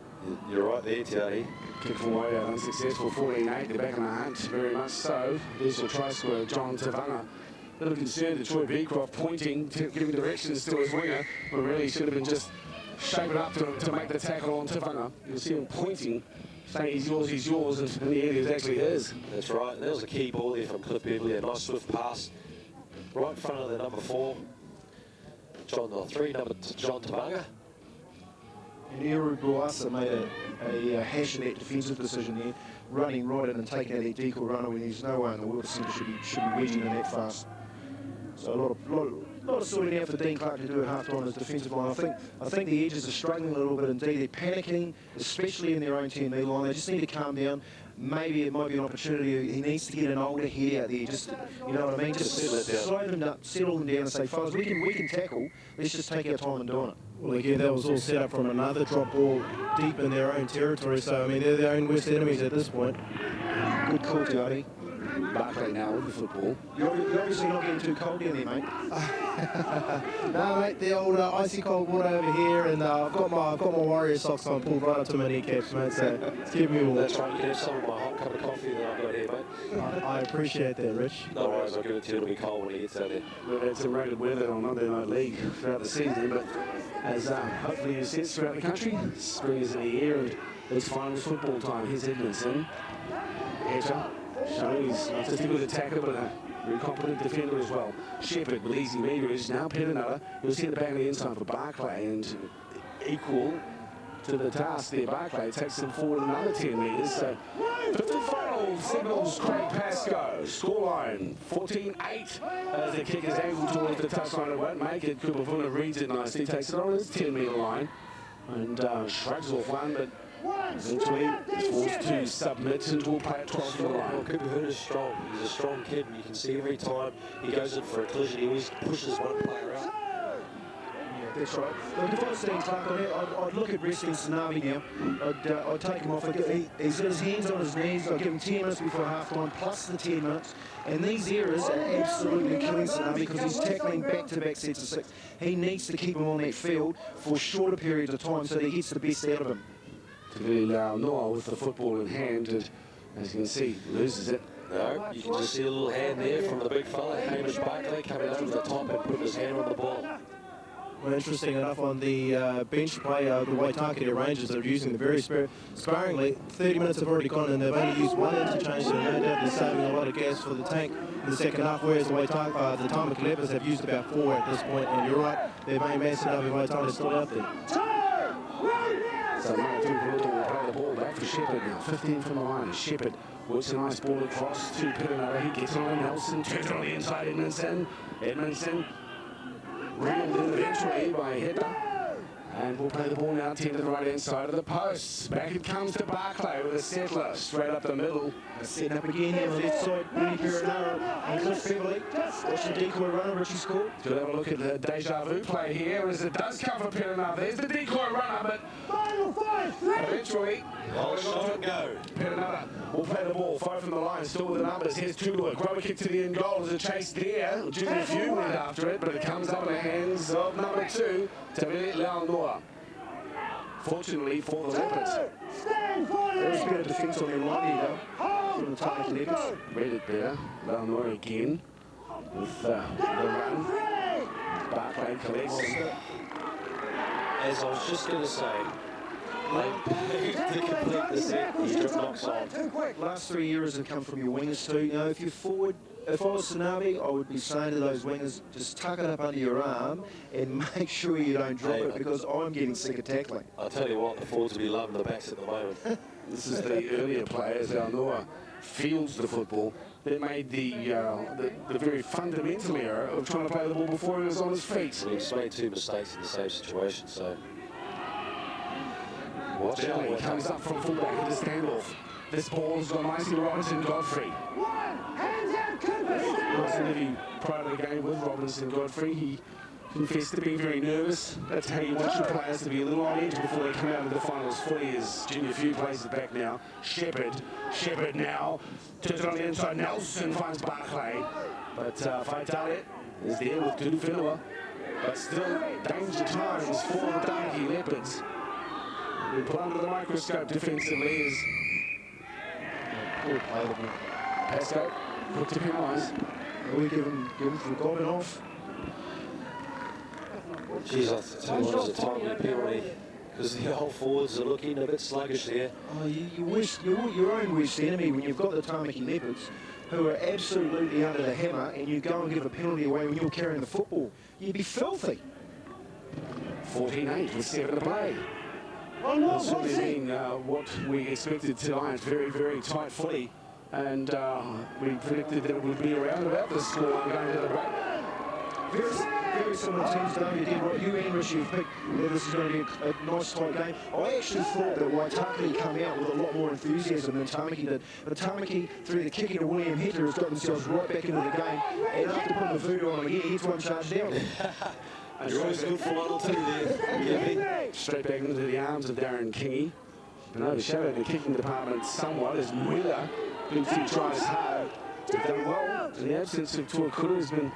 You're right there, Tiari. Kick from way out, unsuccessful, 14-8. They're back in the hunt, very much so. There's your try scorer, John Tavanga. A little concerned that Troy Beecroft pointing, giving directions to his winger, but really should have been just shaping up to make the tackle on Tavanga. You'll see him pointing, saying he's yours, and in the end it actually is. That's right. That was a key ball there from Cliff Beverly. A nice swift pass right in front of the number 4. John Tavanga. And Eru Buasa made a hash of that defensive decision there, running right in and taking out that decoy runner when there's no one in the world should be wedging in that fast. So a lot of sorting out for Dean Clark to do at half-time on his defensive line. I think the edges are struggling a little bit indeed. They're panicking, especially in their own 10-metre line. They just need to calm down. Maybe it might be an opportunity. He needs to get an older head out there. Just, you know what I mean? Just slow them down, settle them down, and say, fellas, we can tackle. Let's just take our time in doing it. Well, again, that was all set up from another drop ball deep in their own territory. So, I mean, they're their own worst enemies at this point. Good call, Tiari. Barclay now with the football. You're obviously not getting too cold down there, mate. No, mate, the old icy cold water over here, and I've got my Warrior socks on, pulled right up to my kneecaps, mate, so it's keeping me warm. That's right, you can have some of my hot cup of coffee that I've got here, mate. I appreciate that, Rich. No worries, I'll give it to you. It'll be cold when he gets out there. We've had some rated weather on Monday Night League throughout the season, but as hopefully you sense throughout the country, spring is in the air and it's finals football time. Here's Edmondson. Etta. Showing he's not just a good attacker, but a very competent defender as well. Shepherd with easy metres. Now Pinanella. You'll see the back of the inside for Barclay, and equal to the task there. Barclay takes him forward another 10 metres. So 50 final signals Craig Pascoe. Scoreline 14-8 as the kick is angled towards the touchline. It won't make it. Kupafuna reads it nicely. Takes it on his 10-metre line and shrugs off one, but eventually he's forced to submit and will play at 12 for the line. Well, Cooper is strong. He's a strong kid, and you can see every time he goes in for a collision, he always pushes one player out. Yeah, that's right. Look, if I was Dean Clark on it, I'd look at wrestling Tsunami now. I'd take him off. He's got his hands on his knees. I'd give him 10 minutes before half-time, plus the 10 minutes. And these errors are absolutely killing Tsunami because he's tackling back-to-back sets of 6. He needs to keep him on that field for shorter periods of time so that he gets the best out of him. Tavili Noah with the football in hand, and as you can see, loses it. No, you can just see a little hand there from the big fella, Hamish Barclay, coming over the top and putting his hand on the ball. Well, interesting enough, on the bench play, the Waitakere Rangers are using the very sparingly. 30 minutes have already gone and they've only used one interchange, so no doubt they're saving a lot of gas for the tank in the second half, whereas the Tamaki Leopards have used about 4 at this point, and you're right, their main man Waitakere is still out there. So Martin will play the ball back for Shepherd now. 15 from the line. Shepherd works a nice ball across to Piranara. He gets on to Nelson. Turns it on the inside. Edmondson reeled in eventually by Heather. And we'll play the ball now 10 to the right-hand side of the posts. Back it comes to Barclay with a settler straight up the middle. Setting up again here on the left side. Benny Piranara and Cliff Beverly. Watch the decoy runner, Richie scored. We'll have a look at the deja vu play here as it does come for Piranara. There's the decoy runner, but eventually, Shot and go. Piranara will play the ball. 5 from the line, still with the numbers. Here's Tudor. Grover kick to the end goal. There's a chase there. Junior Few went after it, but it comes up in the hands of number 2, Tamaki Leopards. Fortunately for the Leopards. There was a bit of defence on their line here, though, from the Tamaki Leopards. Read it there. Leopards again with the run. Barclay collects. As I was just going to say, they to complete the set, he just knocks on. Last 3 years have come from your wingers too. You know, if you're forward, if I was Sanabi, I would be saying to those wingers, just tuck it up under your arm and make sure you don't drop it, because I'm getting sick of tackling. I'll tell you what, the forwards will be loving the backs at the moment. This is the earlier players. Alnoa fields the football. That made the very fundamental error of trying to play the ball before he was on his feet. Well, he's made 2 mistakes in the same situation, so... Watch out. He comes up from fullback into standoff. This ball's gone nicely to Robinson Godfrey. Nice interview prior to the game with Robinson Godfrey. He confessed to being very nervous. That's how you want your players to be a little on edge before they come out of the finals fully, as Junior Few plays it back now. Shepherd now. Turns it on the inside. Nelson finds Barclay. But Waitakere is there with Tudu Whenua. But still, danger times for the Tamaki Leopards. We put under the microscope defensively is Pasco, quick to penalise. We give him forgotten off. Geez, I tell you what, it's a timely penalty, because the old forwards are looking a bit sluggish there. Oh, you wish your own worst enemy when you've got the Tamaki Leopards, who are absolutely under the hammer, and you go and give a penalty away when you're carrying the football. You'd be filthy. 14-8 with 7 to play. It's certainly been what we expected tonight, very, very tight footy, and we predicted that it would be around about the score going to the break. Very similar teams, though. You did what you and Richie have picked. This is going to be a nice tight game. I actually thought that Waitakere come out with a lot more enthusiasm than Tamaki did. But Tamaki, through the kicking to William Hetter, has got themselves right back into the game. And after putting the voodoo on him again, he's one charge down. You're always good for 1 or 2 there. Straight back into the arms of Darren Kingy. Been overshadowed in the kicking department somewhat as Muela, who tries hard. They've done well. In the absence of Tuakura, has been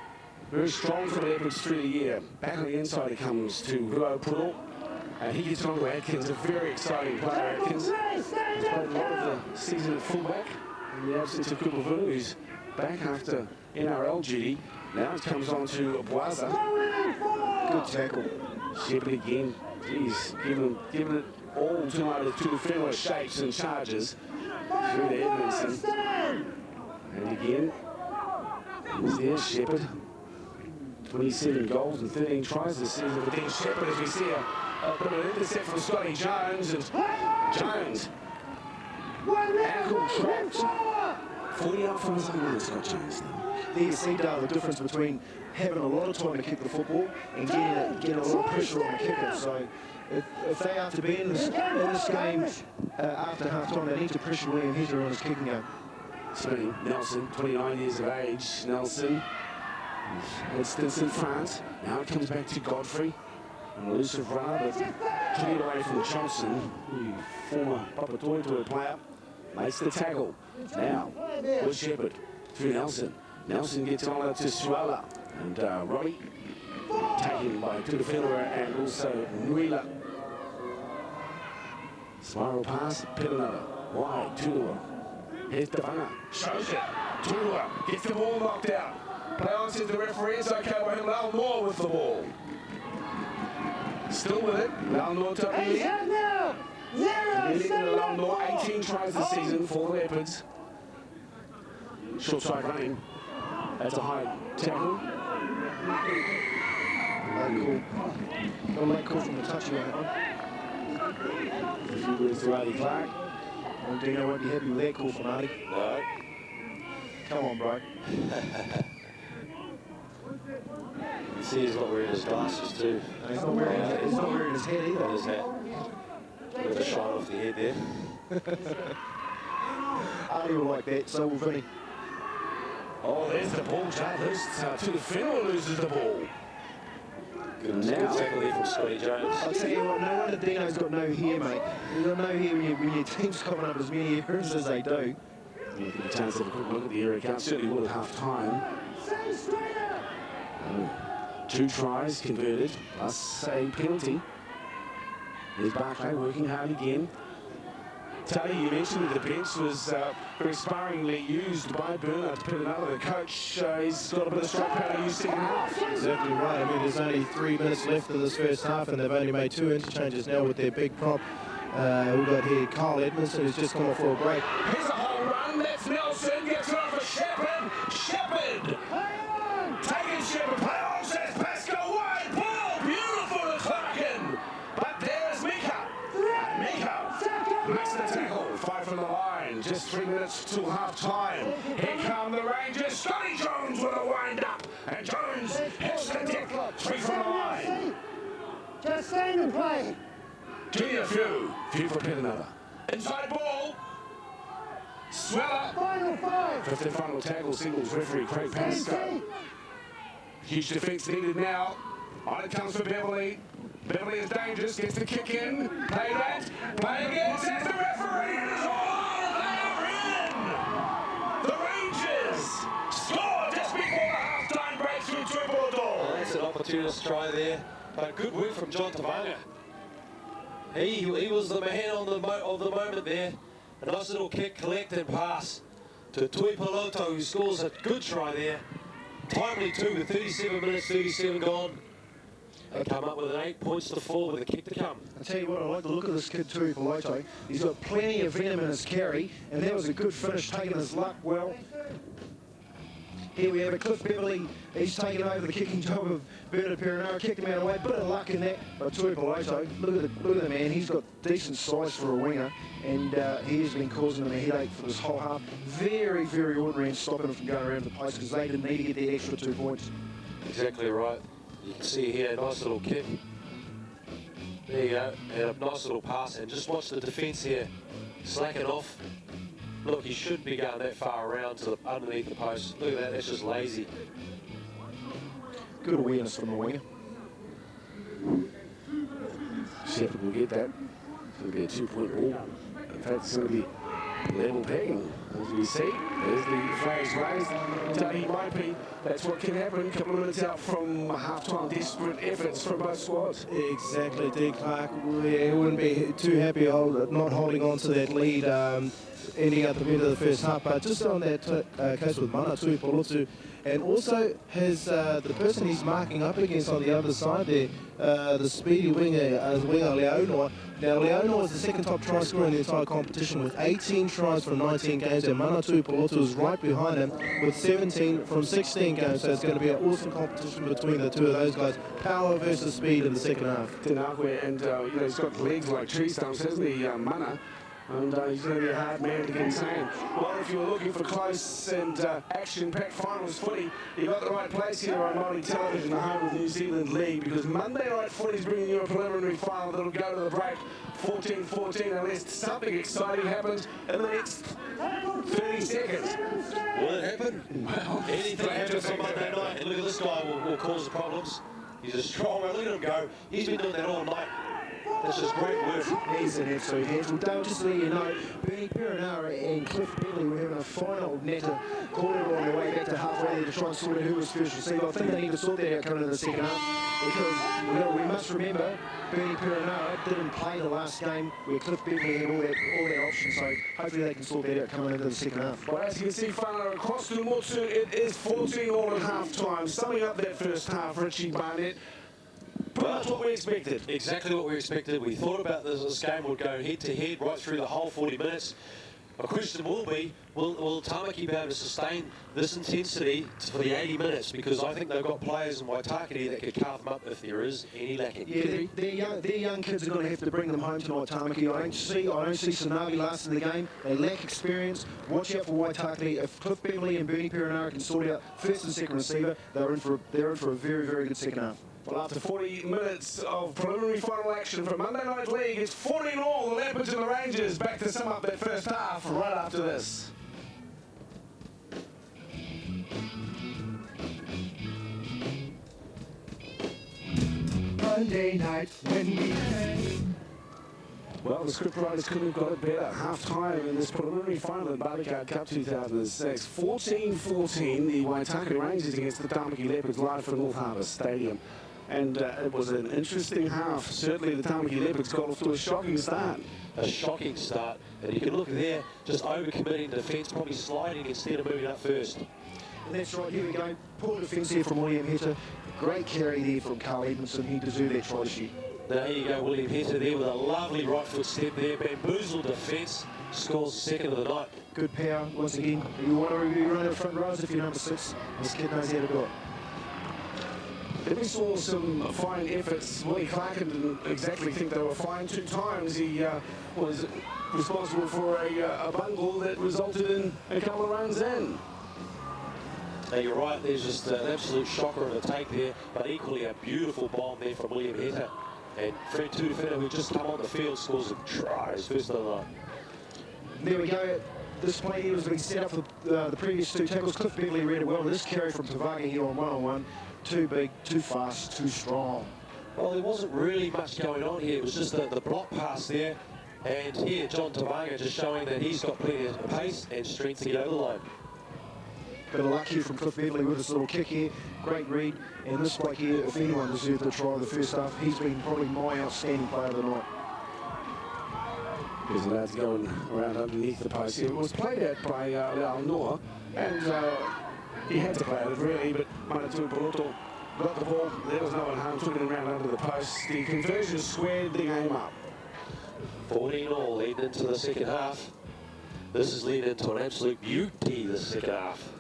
very strong for the Leopards through the year. Back on the inside he comes to Ruo Puddle. And he gets on to Atkins, a very exciting player, Atkins. He's played a lot of the season at fullback in the absence of Kupavunu, who's back after NRL duty. Now it comes on to Bwaza. Good tackle. Shepherd again. He's giving it all tonight to the Whenua shapes and charges through to Edmondson. And again, he's there, Shepherd. 27 goals and 13 tries this season. But then Shepherd, as we see a bit of an intercept from Scotty Jones. And Jones, ankle trapped. 40 out from his own, Scott Jones. There you see, Dale, the difference between having a lot of time to kick the football and getting a lot of pressure on the kicker. So if they are to be in this game after half-time, they need to pressure William Hetter on his kicking game. Spinning, Nelson, 29 years of age. Nelson, had stints in France. Now it comes back to Godfrey. An elusive runner, but cleared away from Johnson, the former Papatoetoe player. Makes the tackle. Now, with Shepherd through Nelson. Nelson gets on to Suala. And Robbie, taken by Tudu Whenua and also Nuila. Spiral pass, Piranara. Wide, Tudua. Here's Tavana. Shows it. Tudua gets the ball knocked out. Play on, says the referee. It's okay by him. Lalmore with the ball. Still with it. Lalmore taking it. Lalmore, 18 tries this season for the Leopards. Short side running. That's a high tackle. Late call from the touchy on that one. If you lose to Riley Clark. Well, Dino won't be happy with that call from Artie. No. Come on, bro. You see he's not wearing his glasses too. And he's not wearing his hat either. On his hat. Bit of a shine off the head there. Artie will like that, so will Vinny. Oh, there's the ball, Jarvis. Tu'uwhenua loses the ball. Good tackle there from Scotty Jones. I'll tell you what, no wonder Dino's got no hair, mate. You've got no hair when your team's covering up as many errors as they do. You get a chance to have a quick look at the area count. Certainly would at half-time. 2 tries converted, plus a penalty. There's Barclay working hard again. Tally, you mentioned that the bench was very sparingly used by Bernard to put another. The coach, he's got a bit of strike power to use second half. Exactly right. I mean, there's only 3 minutes left of this first half, and they've only made 2 interchanges now with their big prop. We've got here Carl Edmondson, who's just come off for a break. Here's a whole run. That's Nelson. Gets it off for Shepherd. Shepherd. Taking Shepherd. Play on. Says Pascal. Wide ball. Beautiful to Clarkin. But there's Mika. And Mika makes the tackle. 5 from the line. Just 3 minutes till half time. Here come the Rangers. Scotty Jones with a wind up. And Jones hits the deck. 3 from the line. Just stand and play. Junior few for Penanova. Inside ball. Sweller. Final 5. 5th and final tackle, singles referee Craig Pascoe. Huge defence needed now. On it comes for Beverly. Beverly is dangerous, gets the kick in. Play that. Play again. Says the referee. It is all. They are in. The Rangers score just before the half-time break through Tuipulotu. That's an opportunist try there, but good work from John Tavanga. He was the man of the moment there. A nice little kick, collect and pass to Tuipulotu, who scores a good try there. Timely too, with 37 minutes, 37 gone. They come up with an 8 points to 4 with a kick to come. I tell you what, I like the look of this kid too, Tuipulotu. He's got plenty of venom in his carry, and that was a good finish, taking his luck well. Here we have a Cliff Beverly. He's taken over the kicking job of Bernard Perenara, kicked him out of the way. Bit of luck in that, but Tuipulotu, look at the man. He's got decent size for a winger, and he has been causing them a headache for this whole half. Very, very ordinary and stopping them from going around the place because they didn't need to get that extra 2 points. Exactly right. You can see here a nice little kick. There you go, and a nice little pass, and just watch the defence here slacking off. Look, he shouldn't be going that far around to underneath the post. Look at that, that's just lazy. Good awareness from the winger. Shepherd will get that. It's going to be a 2-point ball. In fact, it's going to be level pegging. As we see, there's the flags raised. He might be. That's what can happen. A couple of minutes out from half-time. Desperate efforts from both squads. Exactly, D. Clark. We wouldn't be too happy not holding on to that lead ending at the end of the first half. But just on that case with Mana Tuipulotu, and also has the person he's marking up against on the other side there, the speedy winger, Leonor. Now, Leonor is the second top try scorer in the entire competition with 18 tries from 19 games, and Mana Tuipulotu is right behind him with 17 from 16 games. So it's going to be an awesome competition between the two of those guys. Power versus speed in the second half. Tenakwe, and he's got legs like tree stumps, hasn't he, Mana? And he's going to be a hard man to contain. Well, if you're looking for close and action-packed finals footy, you've got the right place here on Māori television, the home of the New Zealand League, because Monday night footy is bringing you a preliminary final that'll go to the break 14-14 unless something exciting happens in the next 30 seconds. Will it happen? Well, anything happens on Monday night. And look at this guy will cause the problems. He's a strong one. Look at him go. He's been doing that all night. That's just great work. He's an absolute handful. Dale, just to let you know, Bernie Perenara and Cliff Beverly were having a final natter corner on their way back to halfway there to try and sort out who was first received. I think they need to sort that out coming into the second half because we must remember Bernie Perenara didn't play the last game where Cliff Beverly had all that option, so hopefully they can sort that out coming into the second half. Well, as you can see, whānau across to Motu, it is 14 all at half-time. Summing up that first half, Richie Barnett. Pretty much what we expected. Exactly what we expected. We thought about this game would go head-to-head right through the whole 40 minutes. My question will be, will Tamaki be able to sustain this intensity for the 80 minutes? Because I think they've got players in Waitakere that could carve them up if there is any lacking. Yeah, their young kids are going to have to bring them home tonight, Tamaki. I don't see Sanavi lasting the game. They lack experience. Watch out for Waitakere. If Cliff Beverley and Bernie Perenara can sort out first and second receiver, they're in for a very, very good second half. Well, after 40 minutes of preliminary final action from Monday Night League, it's 14-all, the Leopards and the Rangers back to sum up their first half right after this. Monday night when we play. Well, the script writers couldn't have got it better. Half-time in this preliminary final at Bartercard Cup 2006. 14-14, the Waitakere Rangers against the Tamaki Leopards live from North Harbour Stadium. And it was an interesting half. Certainly the Tamaki Leopards got off to a shocking start. A shocking start, and you can look there, just over-committing defence, probably sliding instead of moving up first. And that's right, here we go. Poor defence here from William Heta. Great carry there from Carl Edmondson. He deserved that try this year. There you go, William Heta there with a lovely right foot step there. Bamboozled defence, scores the second of the night. Good power, once again. You want to review running the front rows if you're number 6. This kid knows how to do it. Then we saw some fine efforts. Willie Clarkin didn't exactly think they were fine. 2 times he was responsible for a bungle that resulted in a couple of runs in. Now you're right, there's just an absolute shocker of a take there, but equally a beautiful bomb there from William Heta. And Fred Tudefina, who just come on the field, scores a try, his first of the night. There we go. This play here was being set up for the previous 2 tackles. Cliff Beverley read it well. This carry from Tamaki here on one-on-one. Too big, too fast, too strong. Well, there wasn't really much going on here. It was just the block pass there. And here, John Tavaga just showing that he's got plenty of pace and strength to get over the line. Bit of luck here from Cliff Beverley with this little kick here. Great read. And this bloke here, if anyone deserved the try of the first half, he's been probably my outstanding player of the night. There's lads going around underneath the post here. It was played at by Lau Noah, and he had to play it really, but Manatu Poloto got the ball. There was no one home, took it around under the post. The conversion squared the game up. 14-all leading into the second half. This is leading into an absolute beauty, the second half.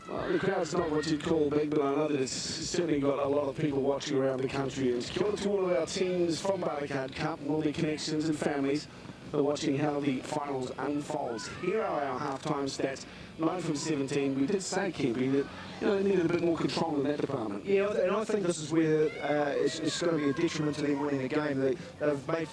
Well, the crowd's not what you'd call big, but I know that it's certainly got a lot of people watching around the country. And kia ora to all of our teams from Bartercard Cup and all their connections and families for watching how the finals unfolds. Here are our half-time stats. 9 from 17. We did say, Kempy, that they needed a bit more control in that department. Yeah, and I think this is where it's going to be a detriment to them winning the game. They've made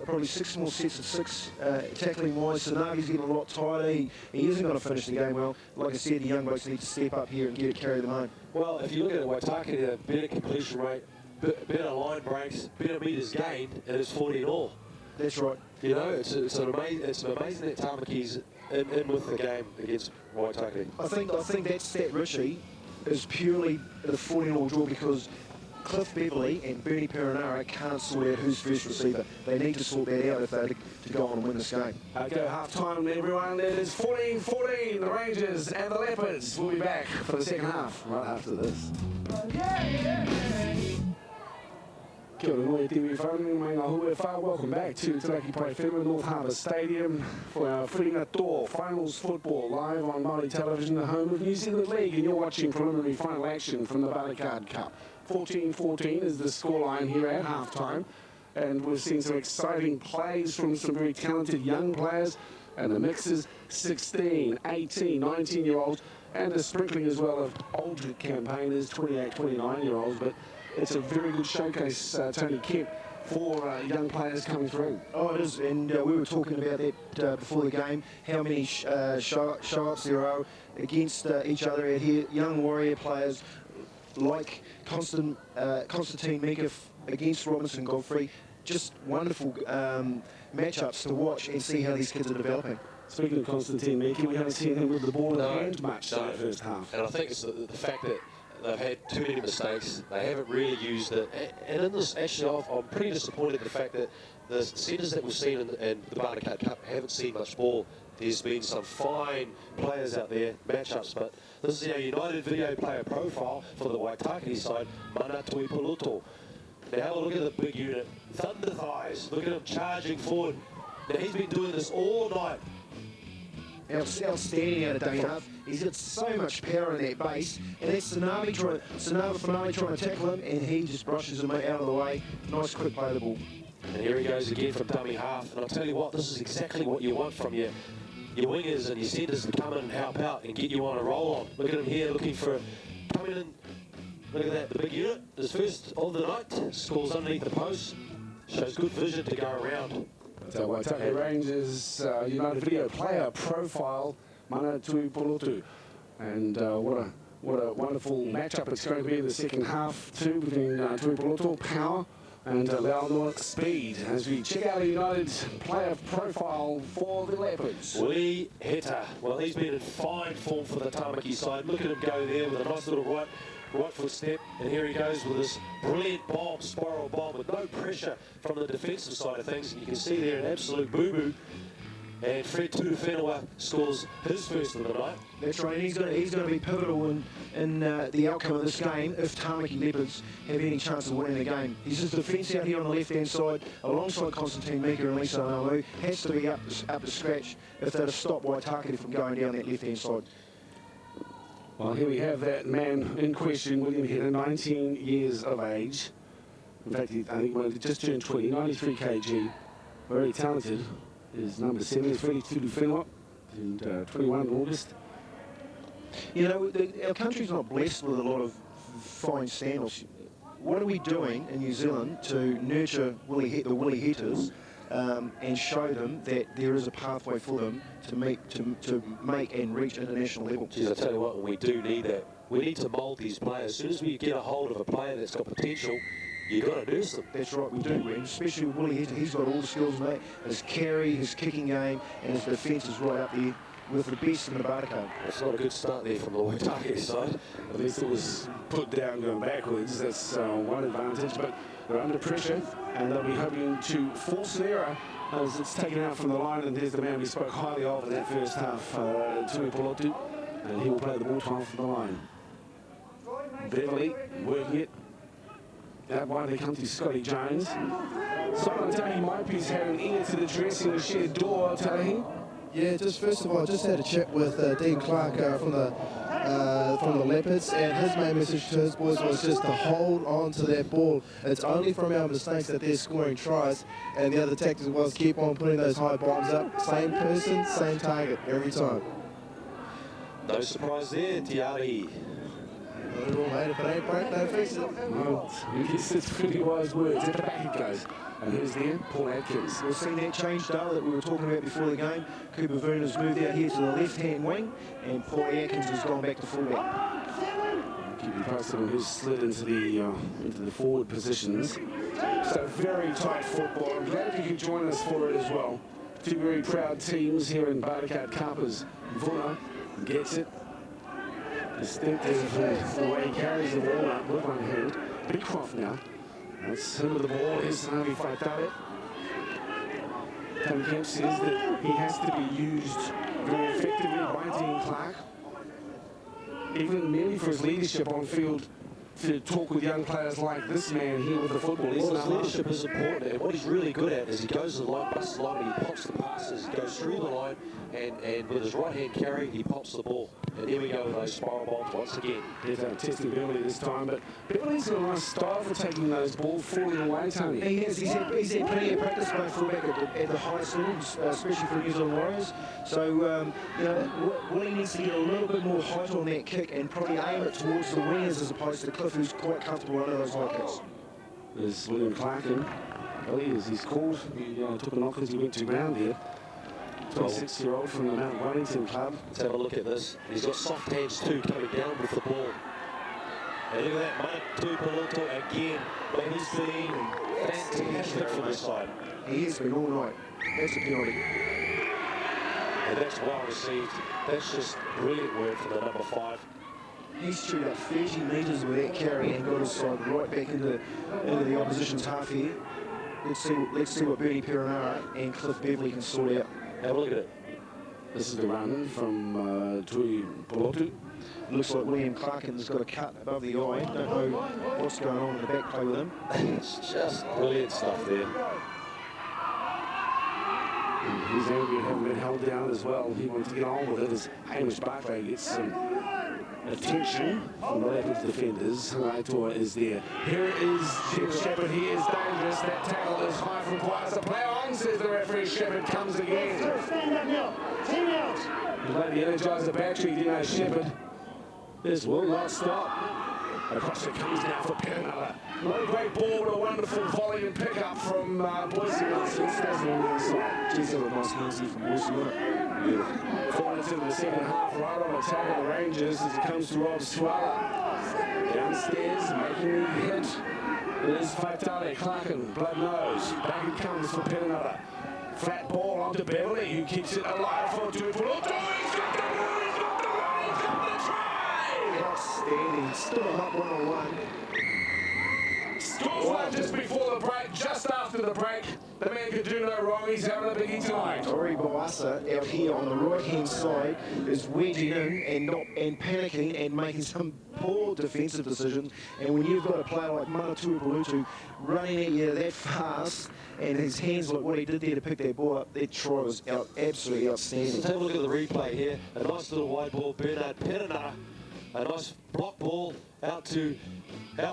probably 6 more sets of 6 tackling-wise. Sanavi's getting a lot tighter. He isn't going to finish the game well. Like I said, the young blokes need to step up here and carry them home. Well, if you look at Waitakere, better completion rate, better line breaks, better metres gained, and it's 14-all. That's right. You know, it's amazing that Tamaki's in with the game against Waitakere. I think that stat, Richie, is purely the 14-all draw because Cliff Beverley and Bernie Perenara can't sort out who's first receiver. They need to sort that out if they're to go on and win this game. Okay, half-time, everyone. It is 14-14, the Rangers and the Leopards. We'll be back for the second half right after this. Kia ora, noi TV whanau, mai ngā hua whā. Welcome back to Tamaki Pai Whenua, North Harbour Stadium for our Whiringa Tour Finals Football live on Māori Television, the home of New Zealand League, and you're watching preliminary final action from the Bartercard Cup. 14-14 is the scoreline here at half-time, and we've seen some exciting plays from some very talented young players, and the mixes 16, 18, 19-year-olds, and a sprinkling as well of older campaigners, 28, 29-year-olds, but it's a very good showcase, Tony Kemp, for young players coming through. Oh, it is, and we were talking about that before the game, how many show-ups there are against each other out here. Young Warrior players like Constantine Mika against Robinson Godfrey. Just wonderful matchups to watch and see how these kids are developing. Speaking of Constantine Mika, we haven't seen him with the ball in hand much in the first half. And I think it's the fact that they've had too many mistakes. They haven't really used it. And in this, actually, I'm pretty disappointed in the fact that the centres that we've seen in the Bartercard Cup haven't seen much ball. There's been some fine players out there, matchups, but this is our United Video Player Profile for the Waitakere side, Manatui Poloto. Now have a look at the big unit. Thunder thighs. Look at him charging forward. Now he's been doing this all night. outstanding out of dummy half. He's got so much power in that base, and that's Sanava Finale trying to tackle him, and he just brushes him out of the way. Nice quick play of the ball. And here he goes again from dummy half. And I'll tell you what, this is exactly what you want from your wingers and your centres to come in and help out and get you on a roll on. Look at him here looking for coming in. Look at that, the big unit, his first of the night, scores underneath the post, shows good vision to go around. So Waitakere Rangers United Video player profile Mana Tui Polotu. And what a wonderful matchup it's going to be in the second half too, between Tui Polotu, power, and Leopards speed, as we check out a United player profile for the Leopards. Waitakere, well, he's been in fine form for the Tamaki side. Look at him go there with a nice little right foot step, and here he goes with this brilliant bomb, spiral bomb, with no pressure from the defensive side of things. And you can see there an absolute boo-boo. And Fred Tudufenua scores his first of the night. That's right, and he's going to be pivotal in the outcome of this game if Tamaki Leopards have any chance of winning the game. He's just defence out here on the left-hand side, alongside Constantine Mika and Lisa Namu, has to be up to scratch if they're to stop Waitakere from going down that left-hand side. Well, here we have that man in question, William Hedder, 19 years of age. In fact, I think he just turned 20, 93 kg, very talented. His number 7 is Freddie Tudufenua, and 21 in August. You know, our country's not blessed with a lot of fine standoffs. What are we doing in New Zealand to nurture the Willie Hetters and show them that there is a pathway for them to make and reach international level? Geez, I tell you what, we do need that. We need to mould these players. As soon as we get a hold of a player that's got potential, you've got to nurse them. That's right, we do, and especially with Willie Hetter. He's got all the skills, mate. His carry, his kicking game, and his defence is right up there with the best in the Bartercard. It's not a good start there from the Waitakere side. At least it was put down going backwards. That's one advantage, but they're under pressure, and they'll be hoping to force an error as it's taken out from the line. And there's the man we spoke highly of in that first half, Tui Polotu, and he will play the ball 12 from the line. Beverly working it. That wide they come to Scotty Jones. Simon Tahi Maipi's had an ear to the dressing shed door, Tahi. Yeah, just first of all, I just had a chat with Dean Clark from the Leopards, and his main message to his boys was just to hold on to that ball. It's only from our mistakes that they're scoring tries, and the other tactic was keep on putting those high bombs up. Same person, same target every time. No surprise there, Tiari. Not at all, mate. If it ain't broke, don't fix it. Well, it's pretty wise words. At the back it goes. And who's there? Paul Atkins. We've seen that change, Dale, that we were talking about before the game. Cooper Verner's moved out here to the left-hand wing, and Paul Atkins has gone back to fullback. Keep you posted on who's slid into the forward positions. So very tight football. I'm glad if you could join us for it as well. Two very proud teams here in Bartercard Kappas. Vuna gets it. Distinctive the way he carries the ball up with one hand. Beecroft now. That's him with the ball. Here's Navi Faitale. Tom Kemp says that he has to be used very effectively by Dean Clark, even merely for his leadership on field, to talk with young players like this man here with the football. Well, his leadership is important, and what he's really good at is he goes to the line, busts the line, and he pops the passes, he goes through the line, and with his right hand carry, he pops the ball. And here we go with those spiral bombs once again. He's testing Beverly this time, but Beverly's got a nice style for taking those balls falling away, Tony. He has. He's had plenty of practice playing fullback at the highest level, especially for New Zealand Warriors. So, you know, Willie needs to get a little bit more height on that kick and probably aim it towards the wingers as opposed to Cliff, who's quite comfortable under those high kicks. There's William Clark in. Billy, as he's called, he took a knock as he went to ground here. 26-year-old from the Mount Wellington club. Let's have a look at this. He's got soft hands too, coming down with the ball. And look at that, Mana Polotu again. But he's been fantastic for this side. He has been all night. That's a penalty. And that's well received. That's just brilliant work for the number 5. He's chewed up 30 metres with that carry and got his side right back into the opposition's half here. Let's see what Bernie Perenara and Cliff Beverly can sort out. Have a look at it. This is the run from Tui Polotu. Looks like William Clarkin's got a cut above the eye. Don't know what's going on in the back play with him. It's just brilliant stuff there. He's angry at having been held down as well. He wants to get on with it as Hamish Barclay gets some attention from the Leopards defenders. Haraitoa is there. Here is Jim Shepherd. He is dangerous. That tackle is high from Quasa. Play on, says the referee. Shepherd comes again. Stand up now. 10 out. He's let the Energizer battery, Dino Shepherd. This will not stop. Across it comes now for Perenella. Not a great ball, but a wonderful volley and pickup from Boise Wilson. Stays on the inside. Geez, that was a nice handsy from Boise, wasn't it? Beautiful. Falling into the second half, right on attack of the Rangers as it comes to Rob Swallow. Downstairs, making the hit. It is Faitale, Clarkin, blood nose. Back it comes for Perenella. Flat ball onto Beverly, who keeps it alive for Tuipulotu. Outstanding. Still up 1-on-1. Scores one just before the break, just after the break. The man could do no wrong. He's having a biggie tonight. Tori Boasa out here on the right-hand side is wedging in and panicking and making some poor defensive decisions. And when you've got a player like Mana Tuipulotu running at you that fast, and his hands look what he did there to pick that ball up, that try was absolutely outstanding. Take a look at the replay here. A nice little wide ball, Bernard Perenara. A nice block ball out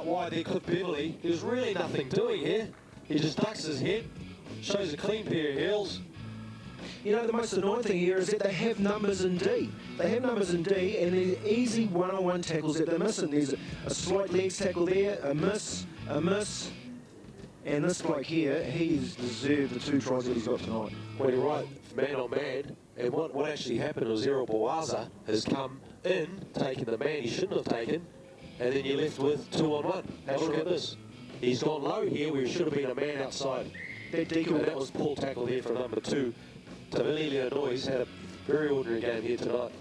wide there, Cliff Beverly. There's really nothing doing here. He just ducks his head, shows a clean pair of heels. You know, the most annoying thing here is that they have numbers in D. They have numbers in D, and there's easy one-on-one tackles that they're missing. There's a slight legs tackle there, a miss, and this bloke here, he's deserved the 2 tries that he's got tonight. Well, you're right, man on man. And what actually happened was Zero Boaza has come in, taken the man he shouldn't have taken, and then you're left with 2-on-1. Have a look at this. He's gone low here where he should have been a man outside. That decoy. And that was Paul tackle there from number 2. Tavali Leonois had a very ordinary game here tonight.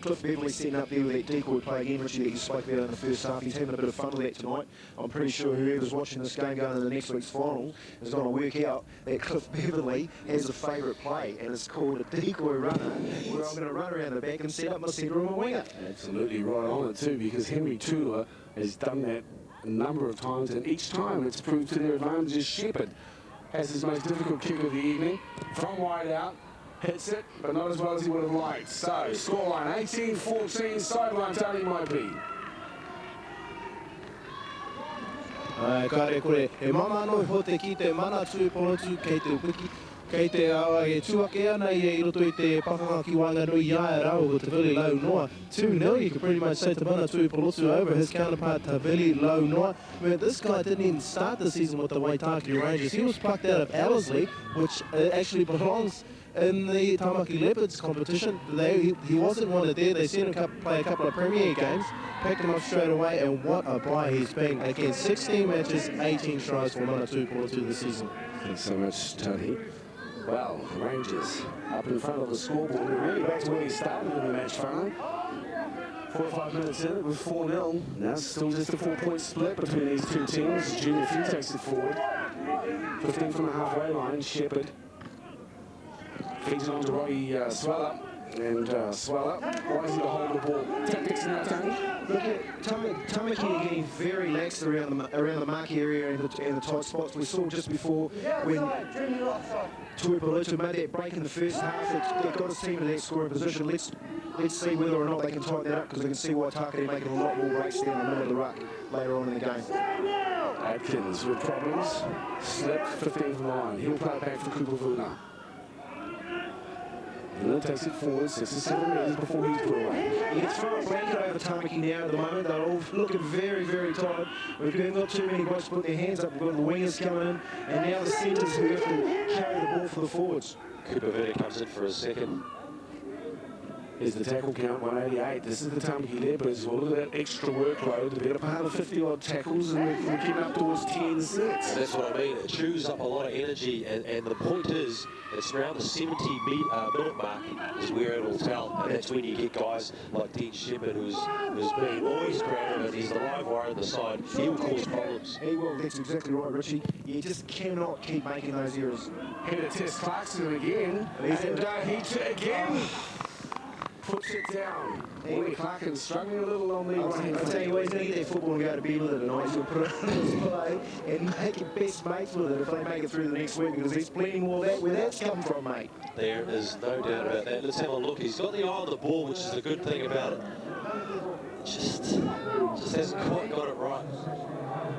Cliff Beverly setting up there with that decoy play again, Richie, that you spoke about in the first half. He's having a bit of fun with that tonight. I'm pretty sure whoever's watching this game going into the next week's final is going to work out that Cliff Beverly has a favourite play, and it's called a decoy runner, where I'm going to run around the back and set up my centre and my winger. Absolutely right on it too, because Henry Tula has done that a number of times, and each time it's proved to their advantage. Shepherd has his most difficult kick of the evening from wide out. Hits it, but not as well as he would have liked. So, scoreline 18-14, sideline tally might be. Kare kore, e mama no ho te ki te mana Tuipulotu kei te wiki, kei te awa e tuake ana I roto I te pakanga ki Wanganui ia e rau o te Vili Lau Noa. 2-0, you could pretty much say te mana Tuipulotu over his counterpart te Vili Lau Noa. Man, this guy didn't even start the season with the Waitakere Rangers. He was plucked out of Ellerslie, which actually belongs in the Tamaki Leopards competition. He wasn't wanted there. They sent him play a couple of Premier games, picked him up straight away, and what a buy he's been. Again, 16 matches, 18 tries for Mana Tuipulotu this season. Thanks so much, Tony. Well, Rangers up in front of the scoreboard. We're really back to where we started in the match finally. 4 or 5 minutes in, it was 4-0. Now it's still just a 4-point split between these two teams. Junior Few takes it forward. 15 from the halfway line, Shepherd. Feeds it on to Robbie Swallow, and Swallow rising to hold the ball. Tactics now, Tony. Look at Tamaki getting very lax around the mark area and the tight spots. We saw just before when Tuipulotu made that break in the first half. They got his team in that scoring position. Let's see whether or not they can tighten that up, because we can see Waitakere making a lot more breaks down the middle of the ruck later on in the game. Atkins with problems. Slipped 15 from the line. He'll play it back for Kupavuna. And then takes it forward 6 or 7 minutes before he's put away. You can throw a blanket over Tamaki now at the moment. They're all looking very, very tired. We've got too many blokes put their hands up. We've got the wingers coming in, and now the centres who have to carry the ball for the forwards. Kupavuna comes in for a second. Here's the tackle count, 188. This is the Tamaki Leopards. Well, look at that extra workload. The better part of 50-odd tackles, and we're getting up towards 10 sets. And that's what I mean. It chews up a lot of energy, and the point is, it's around the 70-minute mark is where it'll tell, and that's when you get guys like Dean Shepherd, who's been always proud of it. He's the live wire on the side. He will cause problems. He will. That's exactly right, Richie. You just cannot keep making those errors. Here to test Clarkson again, and he again. puts it down. Willie Clarkin struggling a little on the right. I'll tell you what, he's going to get that football and go to bed with it tonight. He'll put it on his play and make it best mates with it if they make it through the next week, because there's plenty more of that where that's come from, mate. There is no doubt about that. Let's have a look. He's got the eye on the ball, which is the good thing about it. Just hasn't quite got it right.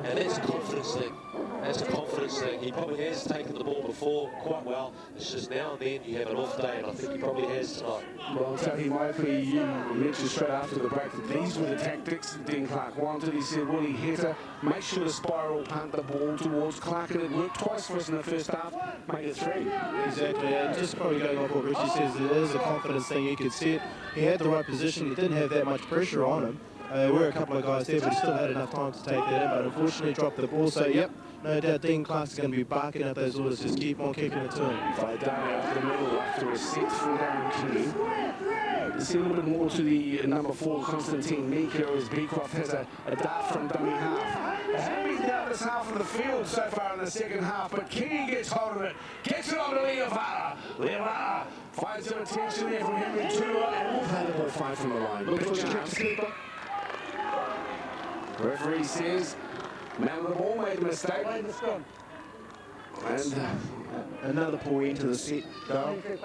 And that's a confidence thing. That's a confidence thing. He probably has taken the ball before quite well. It's just now and then you have an off day, and I think he probably has tonight. Well, I'll tell you, Mopey, you mentioned straight after the break that these were the tactics that Dean Clark wanted. He said, Willie Heta, make sure to spiral punt the ball towards Clark, and it worked twice for us in the first half, make it 3. Exactly, and just probably going off what Richie says, it is a confidence thing. You could see it. He had the right position. He didn't have that much pressure on him. There were a couple of guys there, but he still had enough time to take that in, but unfortunately dropped the ball. So, yep, no doubt Dean Clark's going to be barking at those orders. Just keep on kicking it to him. Waitakere up the middle after a set from Darren Kinney. You see a little bit more to the number 4, Constantine Mika, as Beecroft has a dart from dummy half. They haven't been down this half of the field so far in the second half, but Kinney gets hold of it, gets it on to Leopards. Leopards finds some attention there from Henry Tua, and will play the ball 5 from the line. Look for chance. Referee says, man of the ball made a mistake. And Another poor end to the set, though. They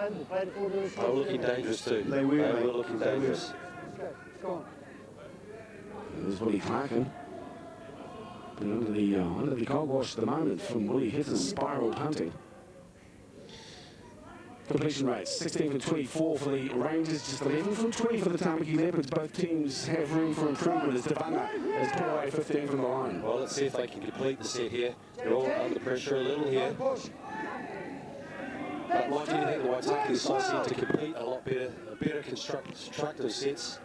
were looking dangerous too. They were looking dangerous. there's Willie Clarkin. Been under the cold wash at the moment from Willie Heta's spiral punting. Completion rates, 16 from 24 for the Rangers, just 11 from 20 for the Tamaki Leopards. Both teams have room for improvement as Devanga has put away 15 from the line. Well, let's see if they can complete the set here. They're all under pressure a little here. But why do you think the Waitakere side seem to complete a lot better, constructive sets?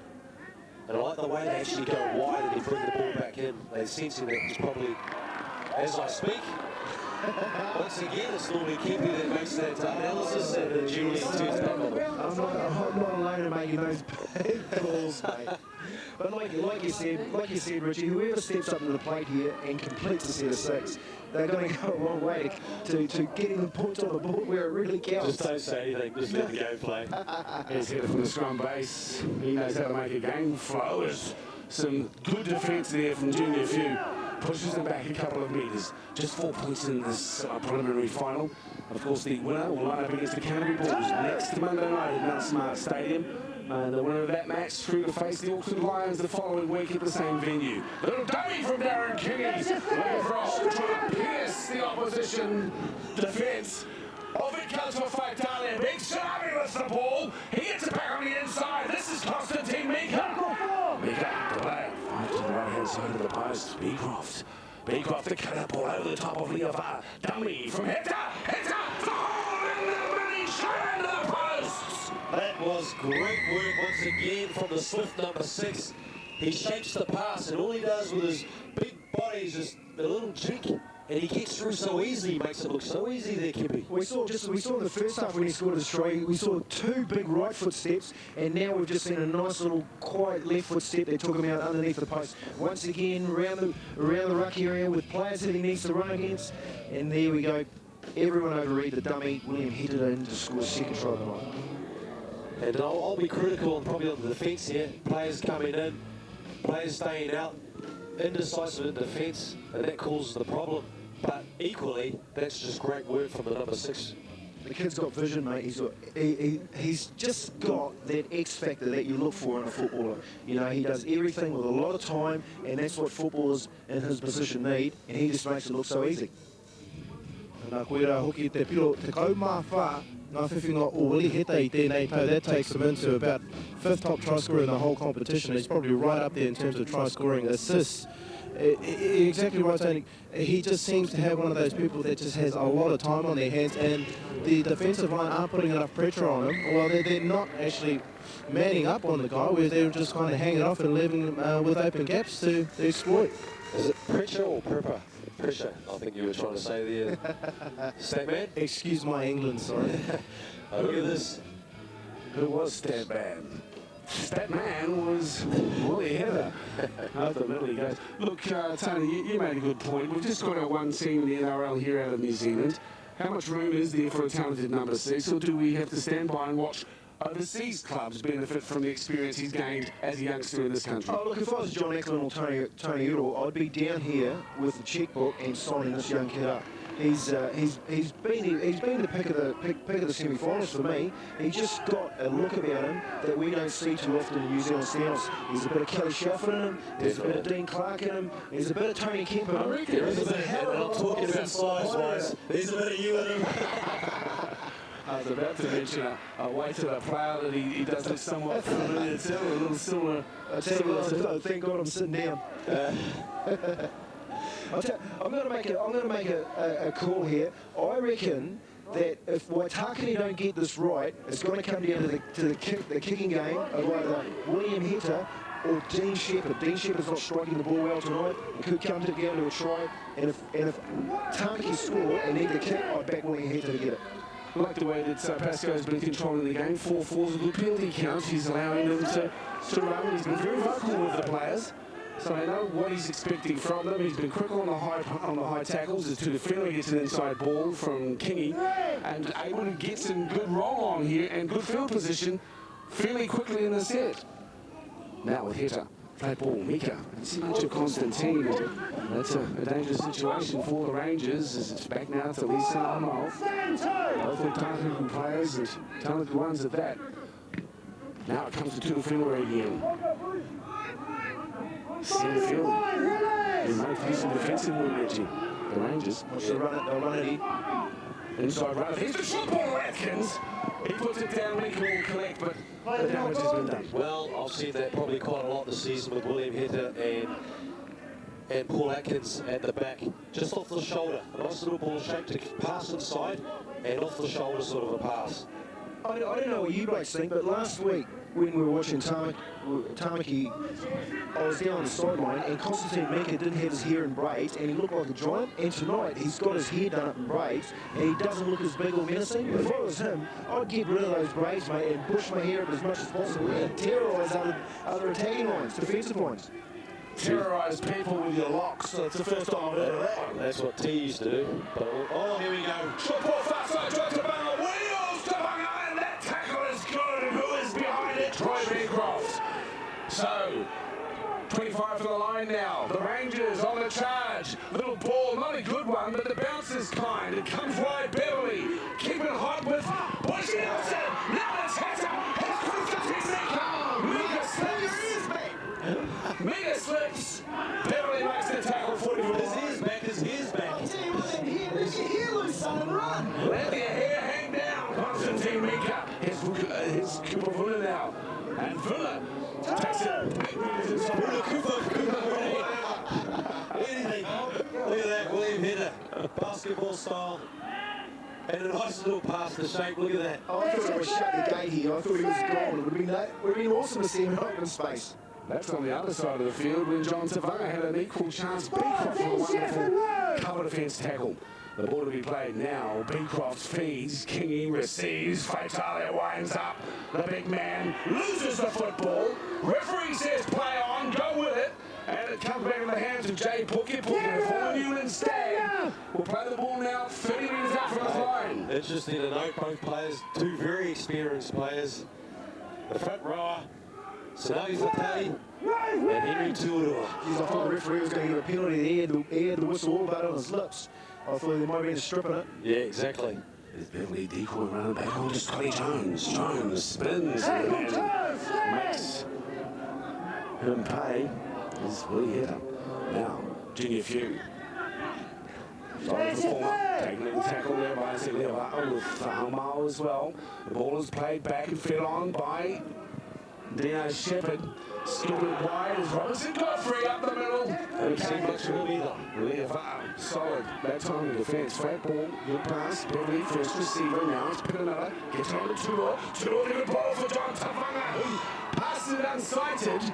And I like the way they actually go wide and then bring the ball back in. They're sensing that it's probably, as I speak, once again, it's normally Kepi that makes that analysis and Julie turns back on them. I'm not alone in making those big calls, mate. But like you said, Richie, whoever steps up to the plate here and completes a set of 6, they're going to go a long way to getting the points on the board where it really counts. Just don't say anything, just let the game play. He's headed from the scrum base. He knows how to make a game flow. There's some good defence there from Junior Few. Pushes them back a couple of metres. Just 4 points in this preliminary final. Of course, the winner will line up against the Canterbury Bulls next Monday night at Mount Smart Stadium. And the winner of that match through to face the Auckland Lions the following week at the same venue. Little dummy from Darren Kinney. Looking for a hole trying to pierce the opposition defence. Off it comes for Waitakere. Big Tsunami with the ball. He gets it back on the inside. This is Constantine Mika. Mika, delay. Fight to the right-hand side of the post. Beecroft to cut up all over the top of Leopards. Dummy from Hector. In the money shot into the posts. That was great work once again from the swift number 6. He shapes the pass, and all he does with his big body is just a little jink, and he gets through so easily. He makes it look so easy there, Kippy. We saw in the first half when he scored his try, we saw 2 big right foot steps, and now we've just seen a nice little quiet left foot step that took him out underneath the post. Once again, around the ruck area with players that he needs to run against, and there we go. Everyone overread the dummy. William headed in to score a second try of the night. And I'll be critical probably on the defence here. Players coming in, players staying out, indecisive in defence, and that causes the problem. But equally, that's just great work from the number 6. The kid's got vision, mate. He's just got that X factor that you look for in a footballer. You know, he does everything with a lot of time, and that's what footballers in his position need, and he just makes it look so easy. Nā koe rā hoki te piro te kaumawha, ngā whiwhinga o Willie Heta I tēnei tau. That takes him into about 5th top try scorer in the whole competition. He's probably right up there in terms of try scoring assists. Exactly right, Tony. He just seems to have one of those people that just has a lot of time on their hands, and the defensive line aren't putting enough pressure on him. Well, they're not actually manning up on the guy, where they're just kind of hanging off and leaving him with open gaps to exploit. Is it pressure or prepper? Pressure, I think you were trying to say there. Statman? Excuse my England, sorry. Oh, look at this. Who was Statman? Statman was Willie Heta. Up the middle he goes. Look, Tony, you made a good point. We've just got our one team in the NRL here out of New Zealand. How much room is there for a talented number 6, or do we have to stand by and watch overseas clubs benefit from the experience he's gained as a youngster in this country? Oh, look, if I was John Eklund or Tony Uro, I'd be down here with the checkbook and signing this young kid up. He's been the pick of the semi-finals for me. He's just got a look about him that we don't see too often in New Zealand standards. There's a bit of Kelly Schaffen in him. There's a bit of Dean Clark in him. There's a bit of Tony Kemp in him. There's a bit of I'm talking about size-wise. There's a bit of you in him. I was about to mention a Waitakere player that he does look somewhat familiar to, a little similar. I tell you what, thank God I'm sitting down. I'm going to make a call here. I reckon that if Waitakere don't get this right, it's going to come down to the kicking game of either William Heta or Dean Shepherd. Dean Shepherd's not striking the ball well tonight. It could come down to a try. And if Tamaki score and need the kick, I'd back William Heta to get it. I like the way that Pasco's been controlling the game. 4-4's a good penalty count. He's allowing them to run. He's been very vocal with the players, so I know what he's expecting from them. He's been quick on the high tackles as Tuatafenua gets an inside ball from Kingy, and able to get some good roll on here and good field position fairly quickly in the set. Now with Heta. Flat ball, Mika, to Constantine. That's a dangerous situation for the Rangers as it's back now to Lisa Arnold. Both are talented players and talented ones at that. Now it comes to Tuatafenua again. Centre field. They might use some defensive move, Reggie. The Rangers. They'll run it in. Inside run. Here's the short ball, Atkins. He puts it down, Mika will collect, but the damage has been done. Well, I've seen that probably quite a lot this season with William Heta and Paul Atkins at the back. Just off the shoulder. A nice little ball shape to pass inside and off the shoulder sort of a pass. I don't know what you guys think, but last week when we were watching Tamaki, I was down on the sideline and Constantine Mika didn't have his hair in braids and he looked like a giant. And tonight he's got his hair done up in braids and he doesn't look as big or menacing. If I was him, I'd get rid of those braids, mate, and push my hair up as much as possible and terrorise other attacking lines, defensive lines. Terrorise people with your locks. That's the first time I've heard of that one. That's what T used to do. But, oh, here we go. Short ball fast side, drive to Banga, wheels to Banga, and that tackle is good. And who is behind it? Troy Beecroft. So, 25 for the line now. The Rangers on the charge. Little ball, not a good one, but the bounce is kind. It comes wide, Beverly. Keep it hot with Bushy Nelson. Now it's Heta. Here's Constantine Mika. Mika slips. Beverly makes the tackle. 44. His ear's back. I'll tell you what, let your hair loose, son, and run. Let your hair hang down. Constantine Mika. Here's Cooper Vula now. And Vula takes it. Look at that, William Heta. Basketball style. And a nice little pass to shape. Look at that. I thought I was shut the gate here. I thought he was gone. It would have been awesome to see him in open space. That's on the other side of the field when John Tavanga had an equal chance. Beecroft for a wonderful cover defence tackle. The ball to be played now. Beecroft feeds. Kingy receives. Faitalia winds up. The big man loses the football. Referee says play on. Go with it. And it comes back in the hands of Jay Pookie. Pookie, the former Newland Stag. Will play the ball now 30 metres out from his line. Interesting to note both players, two very experienced players. The front rower, Sanavi Fatali and Henry Tuarua. I thought the referee was going to give a penalty. He had the whistle all but on his lips. I thought there might have been a strip in it. Yeah, exactly. There's Beverly decoy running back on to Scotty Jones. Jones spins and makes him pay. This is Willie Heta. Now, Junior Few. Solid performer. Taking the tackle there by Leopards with Hamau as well. The ball is played back and fed on by Dino Shepherd. Skippered wide as Robertson Godfrey up the middle. Don't see much of him either. Leopards, solid. That time in defence. Flat ball, good pass. Beverly, first receiver. Now it's pick another. Gets on to Tudor. Tudor, good ball for John Tavanga, who passes it unsighted.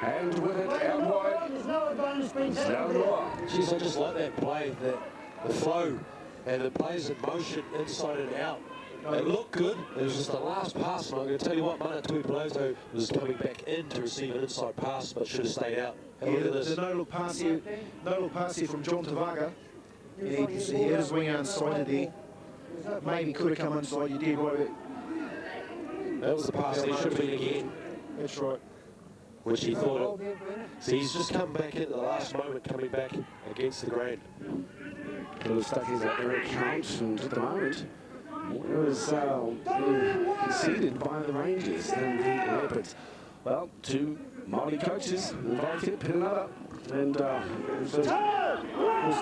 And with it out wide, There's no advantage being taken there. Jeez, I just like that play, the flow, and the plays in motion inside and out. It looked good. It was just the last pass, and I'm going to tell you what, Mana Tuipiloto was coming back in to receive an inside pass, but should have stayed out. Have a look at this. There's no look pass here from John Tavanga. He had his wing unsighted there. Maybe could have come inside. You did right. That was the pass they should have been again. That's right. Which he thought it. So he's just come back in at the last moment, coming back against the grain. Could have stuck his Eric count, and at the moment, it was being conceded by the Rangers and the Leopards. Well, two Māori coaches involved here, Penanova and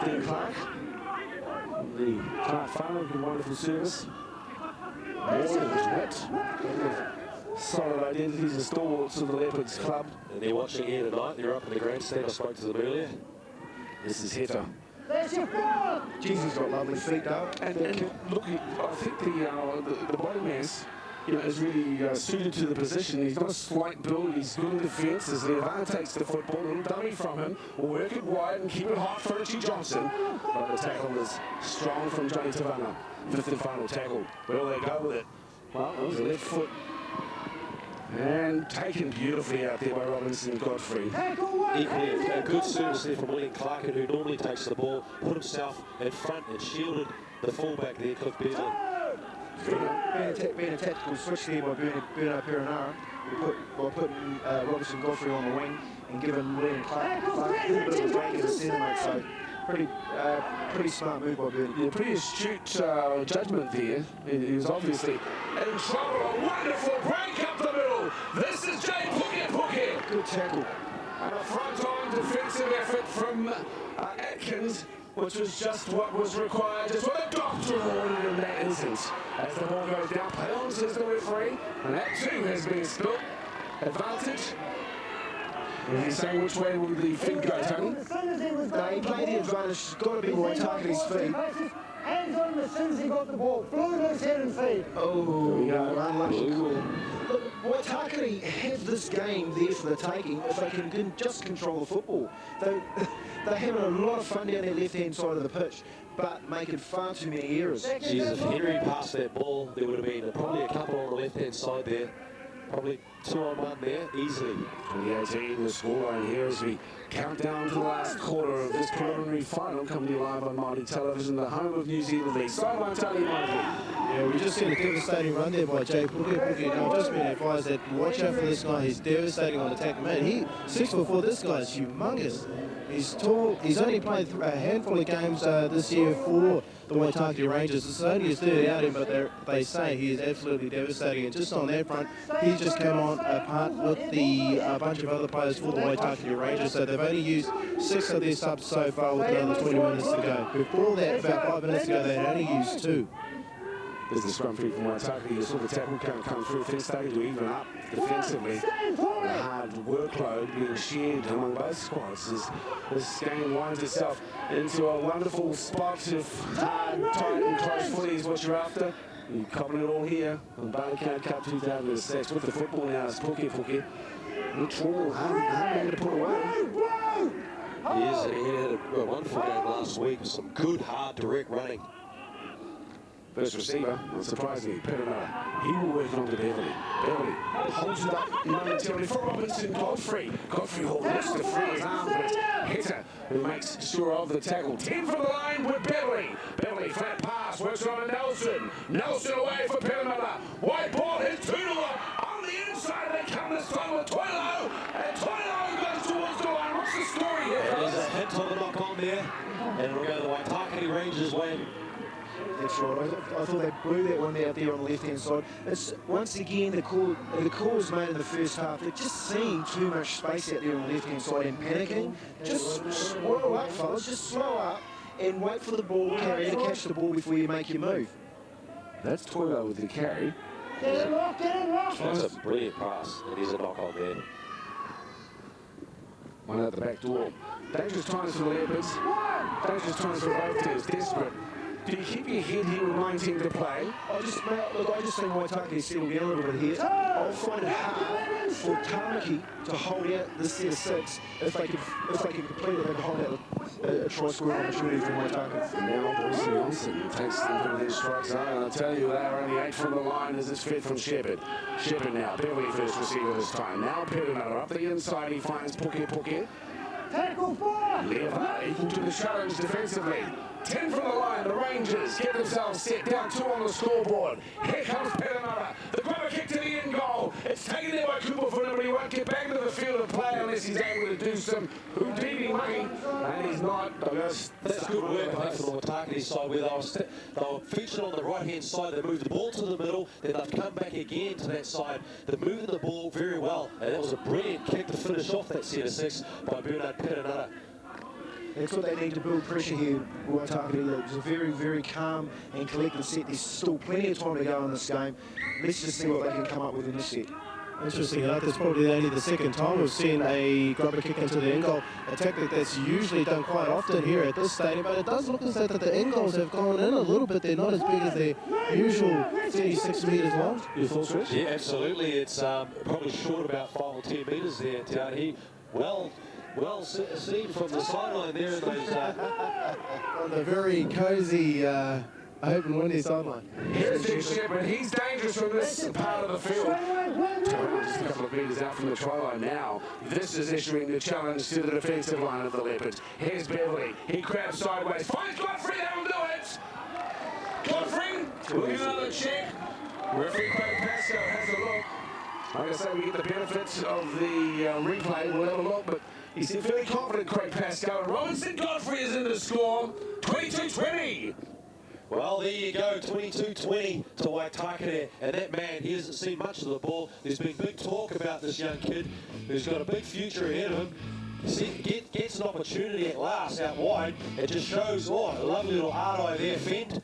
Dean Clark. The Clark family, wonderful service. Morning wit. Solid identities and stalwarts of the Leopards club. And they're watching here tonight. They're up in the grandstand. I spoke to them earlier. This is Heta. Jeez, he's got lovely feet, though. And look, I think the body mass, is really suited to the position. He's not a slight build. He's good in defence. As Leopards takes the football, a little dummy from him, will work it wide and keep it hot for Richie Johnson. But the tackle was strong from Johnny Tavana. Fifth and final tackle. Where will they go with it? Well, it was a left foot. And taken beautifully out there by Robinson Godfrey. Equally, a good service there from William Clark, who normally takes the ball, put himself in front and shielded the fullback there, Cliff Beasley. Being a tactical switch there by Bruno Perenara, by putting Robinson Godfrey on the wing and giving William Clark a little bit of a break as a centre mate. So pretty smart move by Bernie. Yeah, pretty astute judgment there. He was obviously in trouble. A wonderful break up the middle. This is Jay Puke. Good tackle. And a front-on defensive effort from Atkins, which was just what was required, just what the doctor ordered in that instance. As the ball goes down, Pounds is the referee, and that too has been spilt. Advantage. Is he saying which way will the feet go, Tony? No, he played the advantage. It's got to be Waitakere's feet. Hands on him as soon as he got the ball. Flew to his head and feet. Oh, unlucky call. Look, Waitakere have this game there for the taking if they can just control the football. They're having a lot of fun down their left-hand side of the pitch, but making far too many errors. Jeez, if Henry passed that ball, there would have been probably a couple on the left-hand side there. Probably 2-on-1 there, easily. 2018, the scoreline here as we count down to the last quarter of this preliminary final, coming to you live on Māori Television, the home of New Zealand League. Sideline Tally, Māori. Yeah, we just seen a devastating run there by Jay Puke. Now, I've just been advised that watch out for this guy. He's devastating on attack. Man, 6'4", this guy is humongous. He's tall. He's only played a handful of games this year for the Waitakere Rangers. It's only his third outing, but they say he is absolutely devastating. And just on that front, he just came on apart with a bunch of other players for the Waitakere Rangers. So they've only used 6 of their subs so far with another 20 minutes to go. Before that, about 5 minutes ago, they had only used 2. There's the scrum feed from Waitakere. You saw the tackle come through. Things started to even up defensively. The hard workload being shared among both squads as this game winds itself into a wonderful spot of hard, tight and close footy is what you're after. You're copping it all here on Bartercard Cup 2006 with the football now. It's Puke. It's all hard to put away. Yes, and he had a wonderful game last week with some good, hard, direct running. First receiver, unsurprisingly, Perenara. He will work it on to Beverly. Beverly holds it up momentarily for Robinson Godfrey. Godfrey looks to free his arm, but it's Heta who makes sure of the tackle. 10 from the line with Beverly. Beverly, flat pass, works it on to Nelson. Nelson away for Perenara. White ball, his 2-0 on the inside. They come this time with Toilo, and Toilo goes towards the line. What's the story here? There's a hit on the knock on there, and it'll go the Waitakere Rangers way. That's right. I thought they blew that one out there on the left-hand side. It's once again the call was made in the first half. They're just seeing too much space out there on the left-hand side and panicking. Just slow up, fellas. Just slow up and wait for the ball carrier to catch the ball before you make your move. That's Toilo with the carry. That's a brilliant pass, and he's a knock on there. One out the back door. Dangerous times for the Leopards. Dangerous times for both teams. Desperate. Do you keep your head here with 19 to play? I just think Waitakere settle down a little bit here. I'll find it hard for Tamaki to hold out this set of 6 if they can complete it. They can hold out a try scoring opportunity for Waitakere. Now Bruce Nelson takes them from their strike zone, and I'll tell you they are only 8 from the line as it's fed from Shepherd. Shepherd now, Beverly first receiver this time. Now Perenara up the inside, he finds Puke. Tackle 4! Leopard equal to the challenge defensively. 10 from the line, the Rangers get themselves set down 2 on the scoreboard. Here comes Perenara. The grubber kick to the end goal. It's taken there by Cooper Funa, but he won't get back into the field of play unless he's able to do some Houdini money, and he's not. That's good work, I think, for the Waitakere side, where they were featured on the right-hand side. They moved the ball to the middle, then they've come back again to that side. They're moving the ball very well, and that was a brilliant kick to finish off that centre six by Bernard Perenara. That's what they need to build pressure here, Waitakere. It was a very, very calm and collected set. There's still plenty of time to go in this game. Let's just see what they can come up with in this set. Interesting enough, that's probably only the second time we've seen a grubber kick into the end goal, a tactic that's usually done quite often here at this stadium, but it does look as though that the end goals have gone in a little bit. They're not as big as their usual 36 metres long. Your thoughts, Rich? Yeah, absolutely. It's probably short about 5 or 10 metres there, Tiahi. Well seen from the sideline there in those... on the very cosy open windy sideline. Here's Dick Shepherd. He's dangerous from this part of the field. Just a couple of metres out from the try line now. This is issuing the challenge to the defensive line of the Leopards. Here's Beverly. He grabs sideways. Finds Godfrey. That'll do it. Godfrey, we'll get another check. Referee Craig Pascoe has a look. Like I say, we get the benefits of the replay. We'll have a look, but he seemed fairly confident, Craig Pascoe. And Robinson Godfrey is in the score. 22-20. Well, there you go, 22-20 to Waitakere, and that man, he hasn't seen much of the ball. There's been big talk about this young kid who's got a big future ahead of him. Gets an opportunity at last out wide. It just shows, a lovely little art-eye there, fend,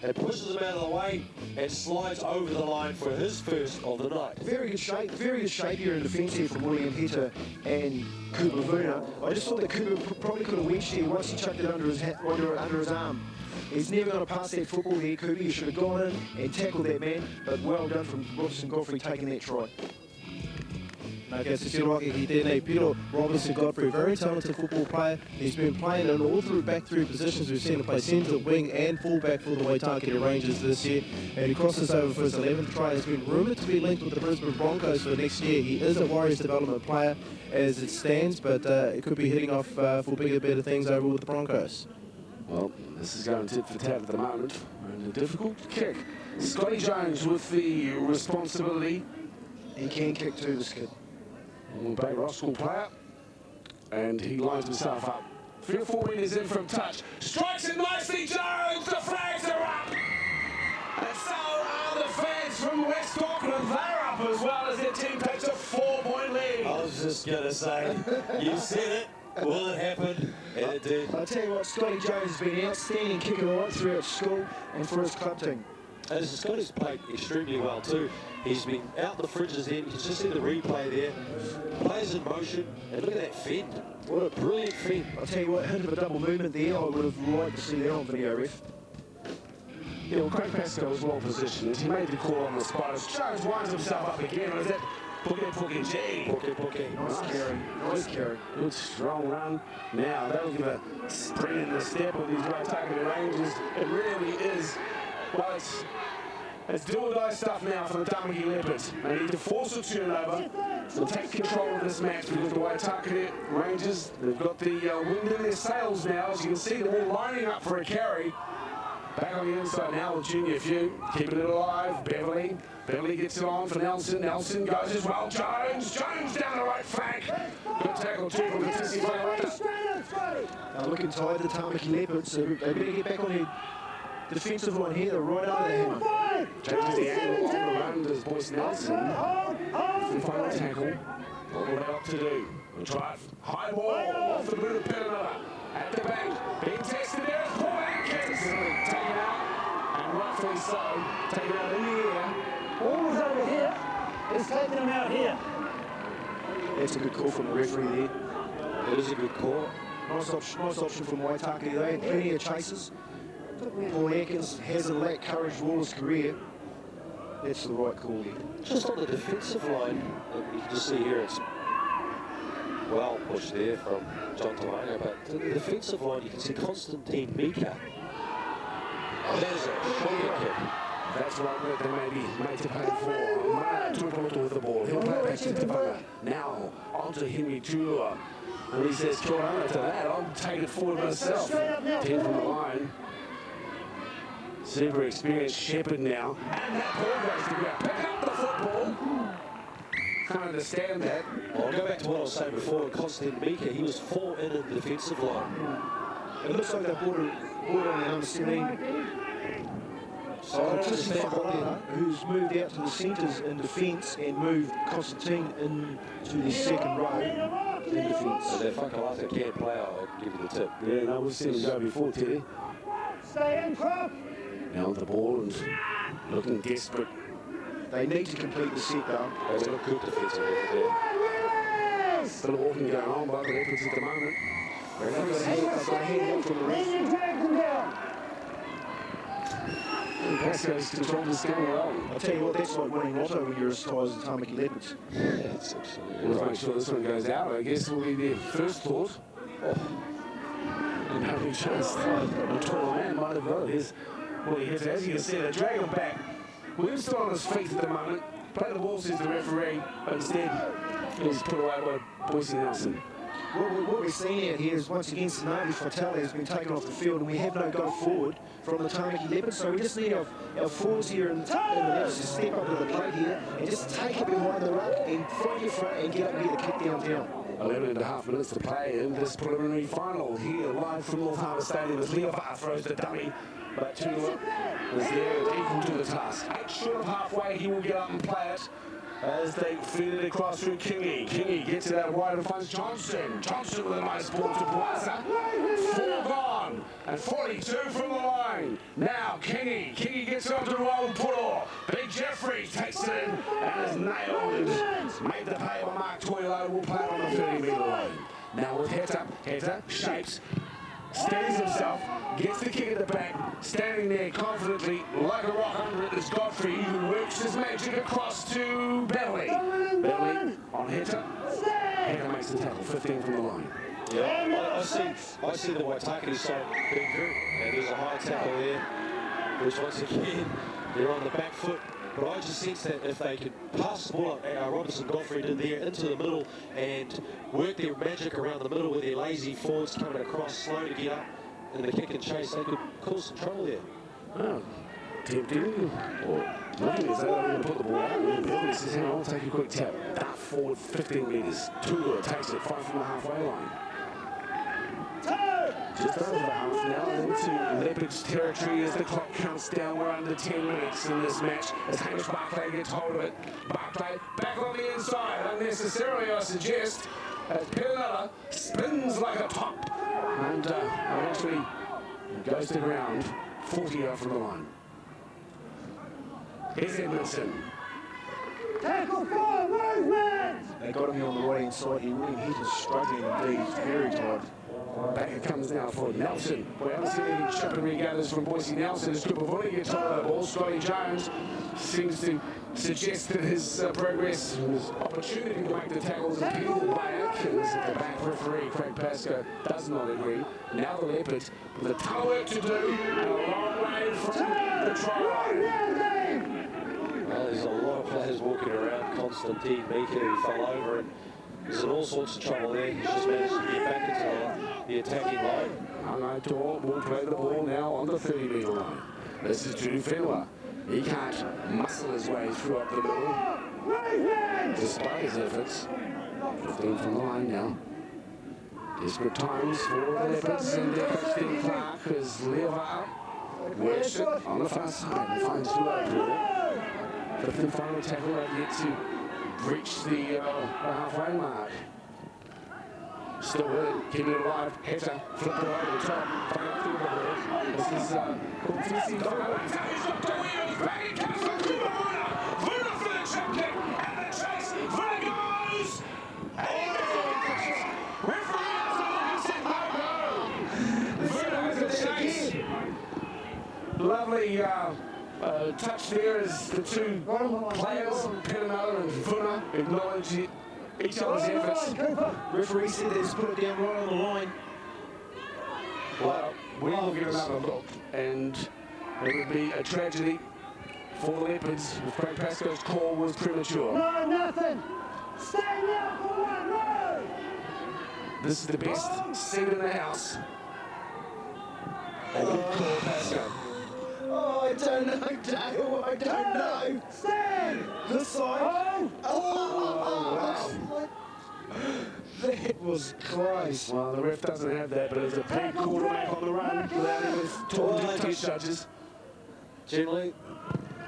and pushes him out of the way and slides over the line for his first of the night. Very good shape here in defence here from William Heta and Cooper Vuna. I just thought that Cooper probably could have winched here once he chucked it under his arm. He's never going to pass that football there, Cooper. You should have gone in and tackled that man, but well done from Robinson Godfrey taking that try. Robinson Godfrey, very talented football player. He's been playing in all back three positions. We've seen him play centre, wing and fullback for the Waitakere Rangers this year. And he crosses over for his 11th try. He's been rumoured to be linked with the Brisbane Broncos for next year. He is a Warriors development player as it stands, but it could be hitting off for bigger, better things over with the Broncos. Well, this is going tit for tat at the moment, and a difficult kick. Scotty Jones with the responsibility. He can kick too, this kid. Bay Ross school player, and he lines himself up. 3 or 4 metres in from touch. Strikes it nicely, Jones! The flags are up! And so are the fans from West Auckland. They're up as well as their team takes a 4-point lead. I was just going to say, you said it. Will it happen? And it did. I'll tell you what, Scotty Jones has been outstanding kicking right throughout school and for his club team. And Scotty's played extremely well too. He's been out the fringes there. You can just see the replay there. Players in motion. And look at that fend. What a brilliant fend. I'll tell you what, hint of a double movement there. I would have liked to see that on video, ref. Yeah, well, Craig Pascoe was well positioned. He made the call on the spot. As Jones winds himself up again. Is that Puke, Nice carry. Good strong run. Now that'll give a spring in the step of these Waitakere Rangers. It really is. Well, it's do or die stuff now for the Tamaki Leopards. They need to force a turnover to take control of this match because the Waitakere Rangers, they've got the wind in their sails now. As you can see, they're all lining up for a carry. Back on the inside now with Junior Few, keeping it alive. Beverly gets it on for Nelson. Nelson goes as well. Jones down the right flank. Good tackle too from the Tissi Waitakere. Looking tired, the Tamaki Leopards, so they better get back on their defensive line here. They're right under the hammer. Changes the angle on the run, does Boyce Nelson. The final tackle. What will they opt to do? We'll try it. High ball off the boot of Perenara. At the bank, being tested there. Paul Atkins taken out, and rightfully so, taken out in the air. Ball's over here. It's taking him out here. That's a good call from the referee there. It is a good call. Nice option from Waitakere. They had plenty of chases. Paul Atkins hasn't lacked courage all his career. That's the right call there. Just on the defensive line, you can just see here it's well pushed there from John Tamaki, but the defensive line, you can see Constantine Mika. That is a shoulder kick. That's one that they may be made to pay for. Mana Tuipulotu with the ball. He'll play back to Tavanga. Now onto Henry Tulua. And he says, Kia ora, after that, I'll take it forward myself. 10 from the line. Super experienced Shepherd now. And that ball goes to ground. Picking up the football. Can't understand that. Well, I'll go back to what I was saying before. Constantine Tamaki, he was 4 in the defensive line. It looks like they brought on the number 17. So I don't understand what they're... Who's moved out to the centres in defence and moved Constantine into the second row in defence. So that Whakalata can't play, I'll give you the tip. Yeah, no, we've seen him go before, Teddy. Stay in, Croft. Now with the ball and looking desperate. They need to complete the set though. They look good defensively there. Still walking going on by the Leopards at the moment. They've got a hand out from the rest. Drag them down. Pasco's controlled this game well. I'll tell you what, that's like winning lotto when you're as high as the Tamaki Leopards. Yeah, it's absolutely... Let's make sure this one goes out. I guess will be their first thought. And having a chance. A taller man might have got it. Here's what he hits. As you can see, they drag him back. William's still on his feet at the moment. Play the ball, says the referee, but instead he's put away by Boise Nelson. What we're seeing out here is once again Sanavi Fatale has been taken off the field and we have no go forward from the Tamaki Leopards, so we just need our forwards here in the Leopards to step up to the plate here and just take it behind the ruck and find your front and get up and get the kick downtown. 11.5 minutes to play in this preliminary final here live from North Harbour Stadium as Leopard throws the dummy, but Tulip is there and equal to the task. 8 short of halfway, he will get up and play it as they feed it across through Kingy. Kingy gets it out wide and finds Johnson. Johnson with a nice ball to Boisa. 4 gone and 42 from the line. Now Kingy gets it onto Rowan Puro. Big Jeffrey takes it in and is nailed and made the pay by Mark Toilo. Will play it on the 30-metre line. Now with Heta shapes, steadies himself, gets the kick at the back, standing there confidently like a rock under it is Godfrey, who works his magic across to Belly. Belly on Heta. Heta makes the tackle, 15 from the line. Yeah, I see the Waitakere side being good, and there's a high tackle there, which once again, they're on the back foot. But I just sense that if they could pass the ball, Robinson Godfrey did there, into the middle and work their magic around the middle with their lazy forwards coming across slow to get up in the kick and chase, they could cause some trouble there. Oh, tempting, or looking as though they're going to put the ball out. And Billy says, hang on, I'll take a quick tap. Dart forward 15 metres. Tula takes it 5 from the halfway line. Just over the half now and into Leopards territory as the clock counts down. We're under 10 minutes in this match as Hamish Barclay gets hold of it. Barclay back on the inside, unnecessarily I suggest, as Piranella spins like a top and eventually goes to ground, 40 out from the line. Here's Edmondson. Tackle forward, movement! They got him here on the right hand side here. William Heat is struggling indeed, very tight. Back it comes now for Nelson. We haven't seen any chip and regathers from Boise Nelson. As Kupavuni gets hold of the ball, Scotty Jones seems to suggest that his progress, his opportunity to make the tackles is impeded by Atkins. The back referee, Craig Pascoe, does not agree. Now the Leopards with a ton of work to do and a long way from the try line. Well, there's a lot of players walking around. Constantine Mika, who fell over, and he's in all sorts of trouble there. He's just managed to get back into the attacking line. Angai will play the ball now on the 30-metre line. This is Judy Fenua. He can't muscle his way through up the middle, despite his efforts. 15 from the line now. Desperate times for the Leopards and their coach Dean Clark as Leovar works it on the far side and finds Luapur. 5th and final tackle yet to reach the halfway mark. Still with it, keeping it alive. Heta flipped it over the top, fighting through the ball. This is Confusing Dono. He's got the wheels, back it comes from Vuna. Vuna for the chip kick, and the chase. Vuna goes! Referee has a look and said, no, no. Vuna has a chase. Lovely touch there as the two players, Penamela and Vuna, acknowledge each other's efforts. Referee said they just put it down right on the line. Well, we'll give another look, and it would be a tragedy for the Leopards if Craig Pascoe's call was premature. No, nothing. Stay there for one row. This is the best seat in the house. A good call, Pascoe. Oh, I don't know, Dale. I don't know. Stand! This side. Oh! Wow. That was close. Well, the ref doesn't have that, but it's a big quarterback on the run without even talking to touch judges. Generally,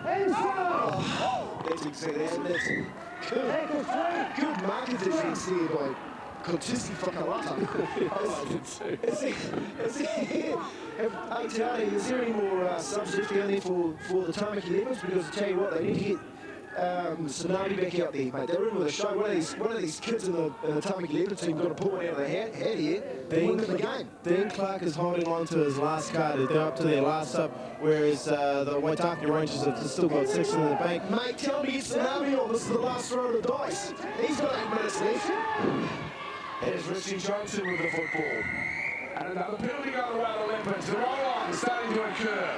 That's exactly it. That's good market defense here by Contesti Whakalata. Is there any more subs left down there for the Tamaki Leopards? Because I tell you what, they need to get Tsunami back out there, mate. They're in with a show. One of these kids in the Tamaki Leopard team got to pull one out of the hat here. They win the game. Dan Clark is holding on to his last card. They're up to their last sub, whereas the Waitakere Rangers have still got 6 in the bank. Mate, tell me it's Tsunami or this is the last throw of the dice. He's got 8 minutes left. Here's Richie Johnson with the football. And another penalty going away the Leopards. The roll on starting to occur.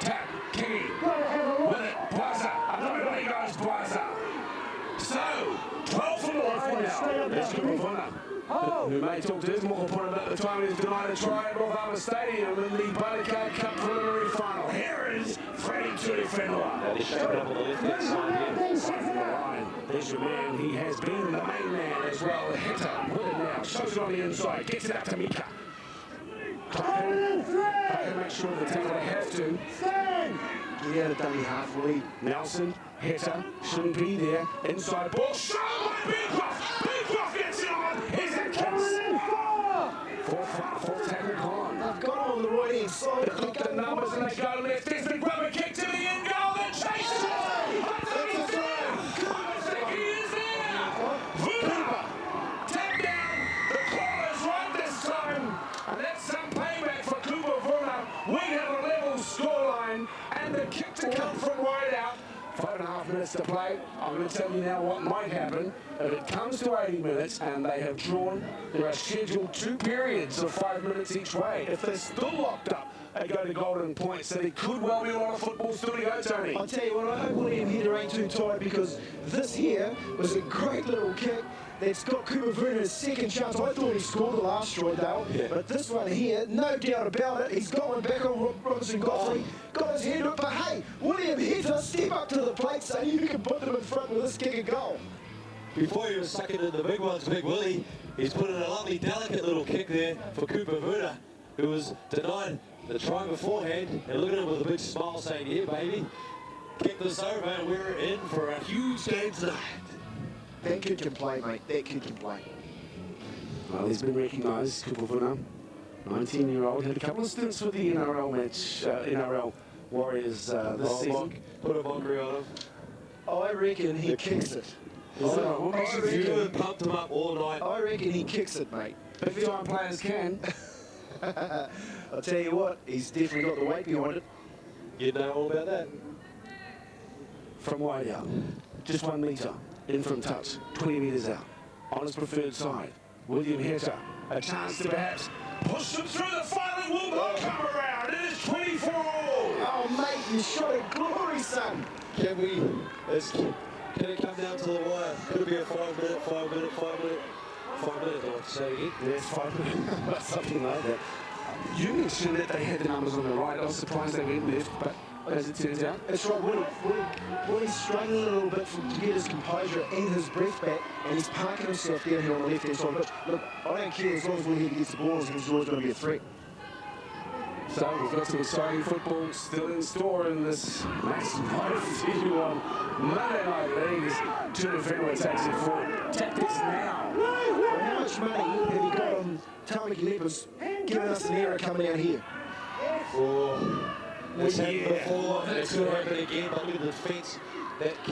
Tap, Kingy, with it, Blaza. Another goes Blaza. So, 12 for the left now. There's Kupavuna, who may talk to his more point about the time he's denied a try at North Harbour Stadium in the Bartercard Cup preliminary final. Here is Freddie Tuifenua. they're shaping up on the left-hand side here. There's your man. He has been the main man as well. Hitter with it now. Shows it on the inside. Gets it out to Mika. Clark make sure the tackle they have to. Get out of dummy half lead. Nelson, Hitter, shouldn't be there. Inside ball. Shot by Beecroft. Beecroft gets it on. He's a kiss. Fourth tackle gone. They've got on the right hand side. They look at the numbers and they go left. There's the rubber kick to the end goal. Then chases it. He is there. Vuna. Tap down. The corner's right this time. And that's some payback for Cooper Vuna. We have a level scoreline. And the kick to come from wide out. 5.5 minutes to play. I'm going to tell you now what might happen. If it comes to 80 minutes and they have drawn, there are scheduled 2 periods of 5 minutes each way. If they're still locked up, they go to golden points. So there could well be a lot of football still to go, Tony. I'll tell you what, I hope William Hitter ain't too tight because this here was a great little kick that's got Cooper Vuna's second chance. I thought he scored the last try, Dale, but this one here, no doubt about it, he's got one back on Robinson Godfrey, got his hand up, but hey, William Hitter, step up to the plate so you can put them in front with this kick and goal. Before he was sucking in the big ones, Big Willie, he's put in a lovely, delicate little kick there for Cooper Vuna, who was denied the try beforehand, and look at him with a big smile saying, yeah, baby, kick this over and we're in for a huge game tonight. That kid can play, mate. That kid can play. Well, he's been recognised, Cooper Vuna, 19-year-old, had a couple of stints with the NRL match, NRL Warriors this season. Put a bunkery on him. I reckon he kicks it. What makes you You feel? pumped him up all night. I reckon he kicks it, mate. Big time players can. I'll tell you what, he's definitely got the weight behind it. You know all about that. From wide out, just 1 metre, in from touch, 20 metres out, on his preferred side. William Hitter, a chance to perhaps push them through the final, will not come around. It is 24 all. Oh, mate, you shot at glory, son. Can it come down to the wire? Could it be a 5 minute? Or say again? Yes, 5 minutes, something like that. You mentioned that they had the numbers on the right. I was surprised they went left, but as it turns out, That's right, Willie's struggling a little bit to get his composure and his breath back, and he's parking himself down here on the left-hand side. But look, I don't care as long as Willie gets the ball, he's always going to be a threat. so we've got some exciting football still in store in this massive continue on Monday Night League. Tuifenua takes it forward. Tactics now. Well, how much money have you got on Tamaki Leopards giving us an error coming out here? It's happened before, and it could happen again, but look at the defence. That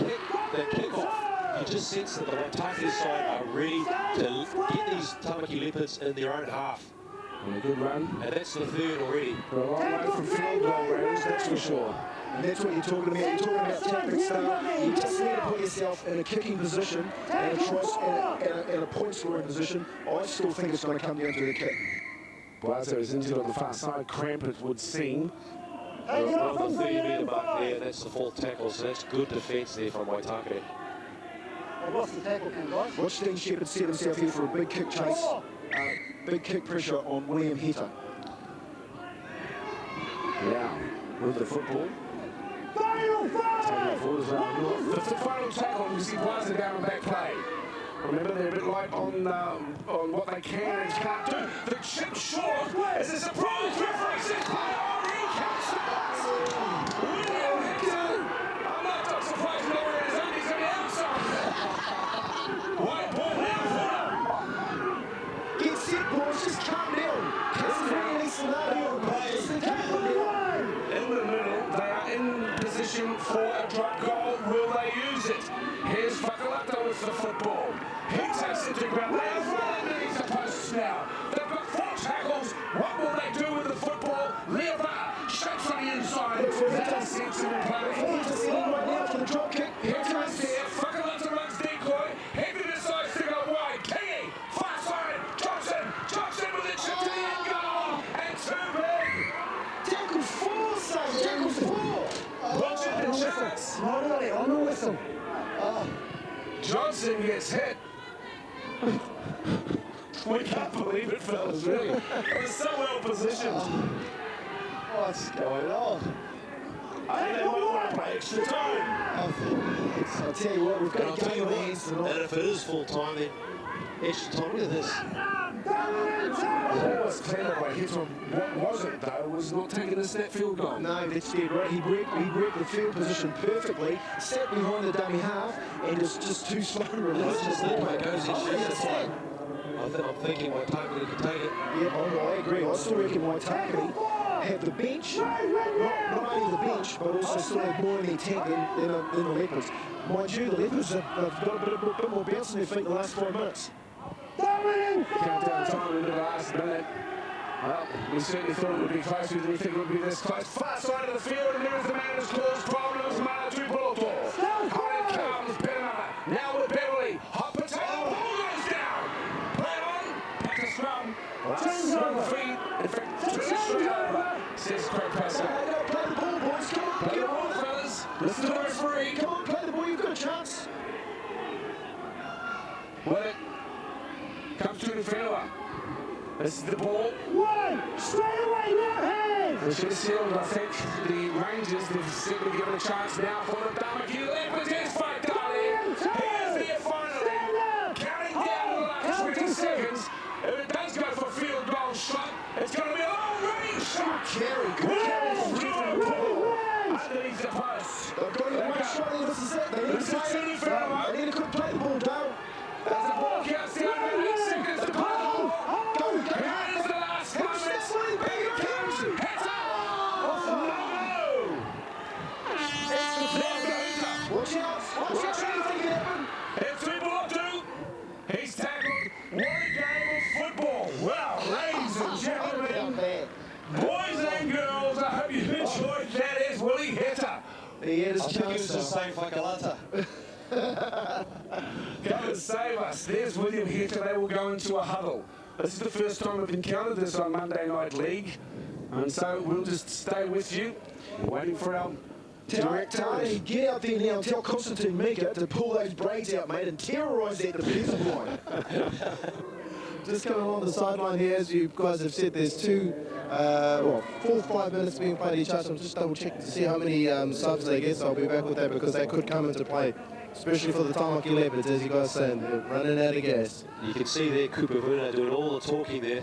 kick-off, you just sense that the Waitakere side are ready to get these Tamaki Leopards in their own half. And a good run. And that's the third already. We're a long way from field goal range, that's for sure. And that's what you're talking about. You're talking about tactics, Dale. You just need to put yourself in a kicking position and a point scoring position. I still think it's going to come down to the kick. Blazo is injured on the far side. Cramp, it would seem. Well, the 30-metre mark there, that's the fourth tackle, so that's good defence there from Waitakere. What's the tackle, guys? Watch Dean Shepherd set himself here for a big kick chase. Big kick pressure on William Hitter. Yeah. with the football. Final Taking forward as well. The final tackle, you see Blaser down on back play. Remember, they're a bit light on what they can and can't do. The chip short is a surprise. Referee says play on. He counts the pass. William Hector. I'm not surprised no one is on. He's on the outside. White ball now for Get set, boys, just calm down. This is really scenario. Just calm down. in the middle. They are in position for a drop goal. Will they use it? Here's Waitakere with the football. He takes it to ground. They are right underneath the posts now. They've got 4 tackles. What will they do with the football? Leopards shapes on the inside. That's sensible play. He's just in right now for the drop kick. Hector's there. Waitakere runs decoy. Hector decides to go wide. Kingy, far side. Johnson with a chip to the end goal. And 2 big. Tackles 4, son. Tackles 4. Watch it, the chance. Not really, on the whistle. Johnson gets hit. We can't believe it, fellas, really. It was so well positioned. What's going on? I think they might want to play extra time. I'll tell you what, we've got to get your hands And tonight. if it is full time, then extra time. Look at this. What was clear by Hitler, what wasn't, though, was not taking a snap field goal. No, that's dead right. He worked the field position perfectly, sat behind the dummy half, and is just too slow to release. It's just there, mate. Goes in, shoots the time. I'm thinking Waitakere could take it. Yeah, I agree. I still reckon Waitakere have the bench, not only the bench, but also still have more in their tank than the Leopards. Mind you, the Leopards have got a bit more bounce in their feet the last 5 minutes. Countdown time into the last minute. Well, we certainly thought it would be close. We didn't think it would be this close. Far side of the field, and there is the man who's caused problems. Manu Boloto. On it comes Benama. Now with Beverly. Hot potato. Ball goes down. Play on. Back to scrum. Last 7 feet. In fact, 2 straight over. Says Craig Passer. Play the ball, boys. Come on, Play get the ball, on. fellas. Listen to the referee. Come on, play the ball. You've got a chance. With it. Comes to the Whenua. This is the ball. One, straight away, left hand. They should have sealed, I think, the Rangers. They've simply given a chance now for the Tamaki Leopards. Here's Waitakere. He is there finally. Counting down to the last 20 seconds. If it does go for field goal shot, it's going to be a long range shot. Carry, good carry from Jeffrey Paul. Underneath the post. They've got to get one shot in. This is it. They need This to is play City it. Whenua. They need to play the ball down. As the ball counts down to 8 seconds to play. Here's the last moment. Here it comes. Heads up. Oh, no. Watch out. Watch out. Anything can happen. It's 2-2. He's tackled. What a game of football. Well, ladies and gentlemen, boys and girls, I hope you enjoyed that. Is Willie Hector. He had his I think he was chance. just saying Waitakere. Come and save us. There's William Hector. They will go into a huddle. This is the first time we've encountered this on Monday Night League. And so we'll just stay with you, waiting for our director. Tony, get out there now and tell Constantine Mika to pull those braids out, mate, and terrorise that defensive line. Just coming along the sideline here, as you guys have said, there's 4 or 5 minutes being played each other. I'm just double checking to see how many subs they get, so I'll be back with that because they could come into play, especially for the Tamaki Leopards, as you guys saying, they're running out of gas. You can see there Waitakere doing all the talking there.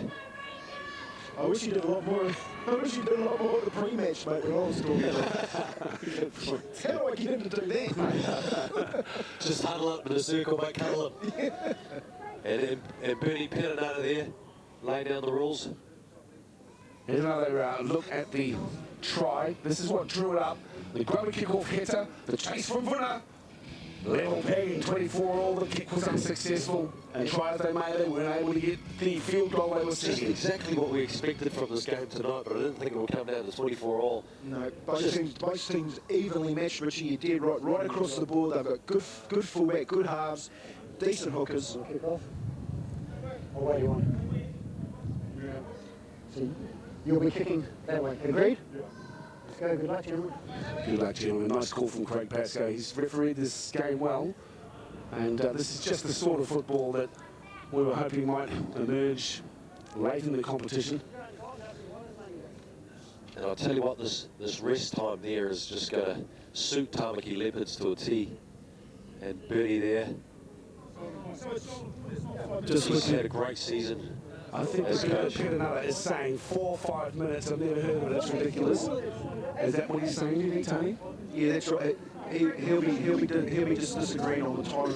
I wish you did a lot more. I wish you did a lot more of the pre-match, mate, when I was talking. How do I get him to do that? Just huddle up in a circle, mate, cuddle up. And Bernie Pennant out of there, laying down the rules. Here's another look at the try. This is what drew it up. The grubby kick-off Hector, the chase from Whenua. Level pegging 24 all. The kick was unsuccessful. And tries they made, they weren't able to get the field goal they were Just seeking. exactly what we expected from this game tonight, but I didn't think it would come down to 24 all. No, both teams evenly matched, Richie. You did right across the board. They've got good fullback, good halves, decent hookers. Kick off. Or where do you want? See, you'll be kicking that way. Agreed? Let's go. Good luck, gentlemen. Good luck, gentlemen. Nice call from Craig Pascoe. He's refereed this game well. And this is just the sort of football that we were hoping might emerge late in the competition. And I'll tell you what, this rest time there is just going to suit Tamaki Leopards to a T. And Bertie there. He's had a great season. I think Peter is saying 4 or 5 minutes. I've never heard of it. It's ridiculous. Is that what he's saying, do you think, Tony? Yeah, that's right. He'll be just disagreeing on the time.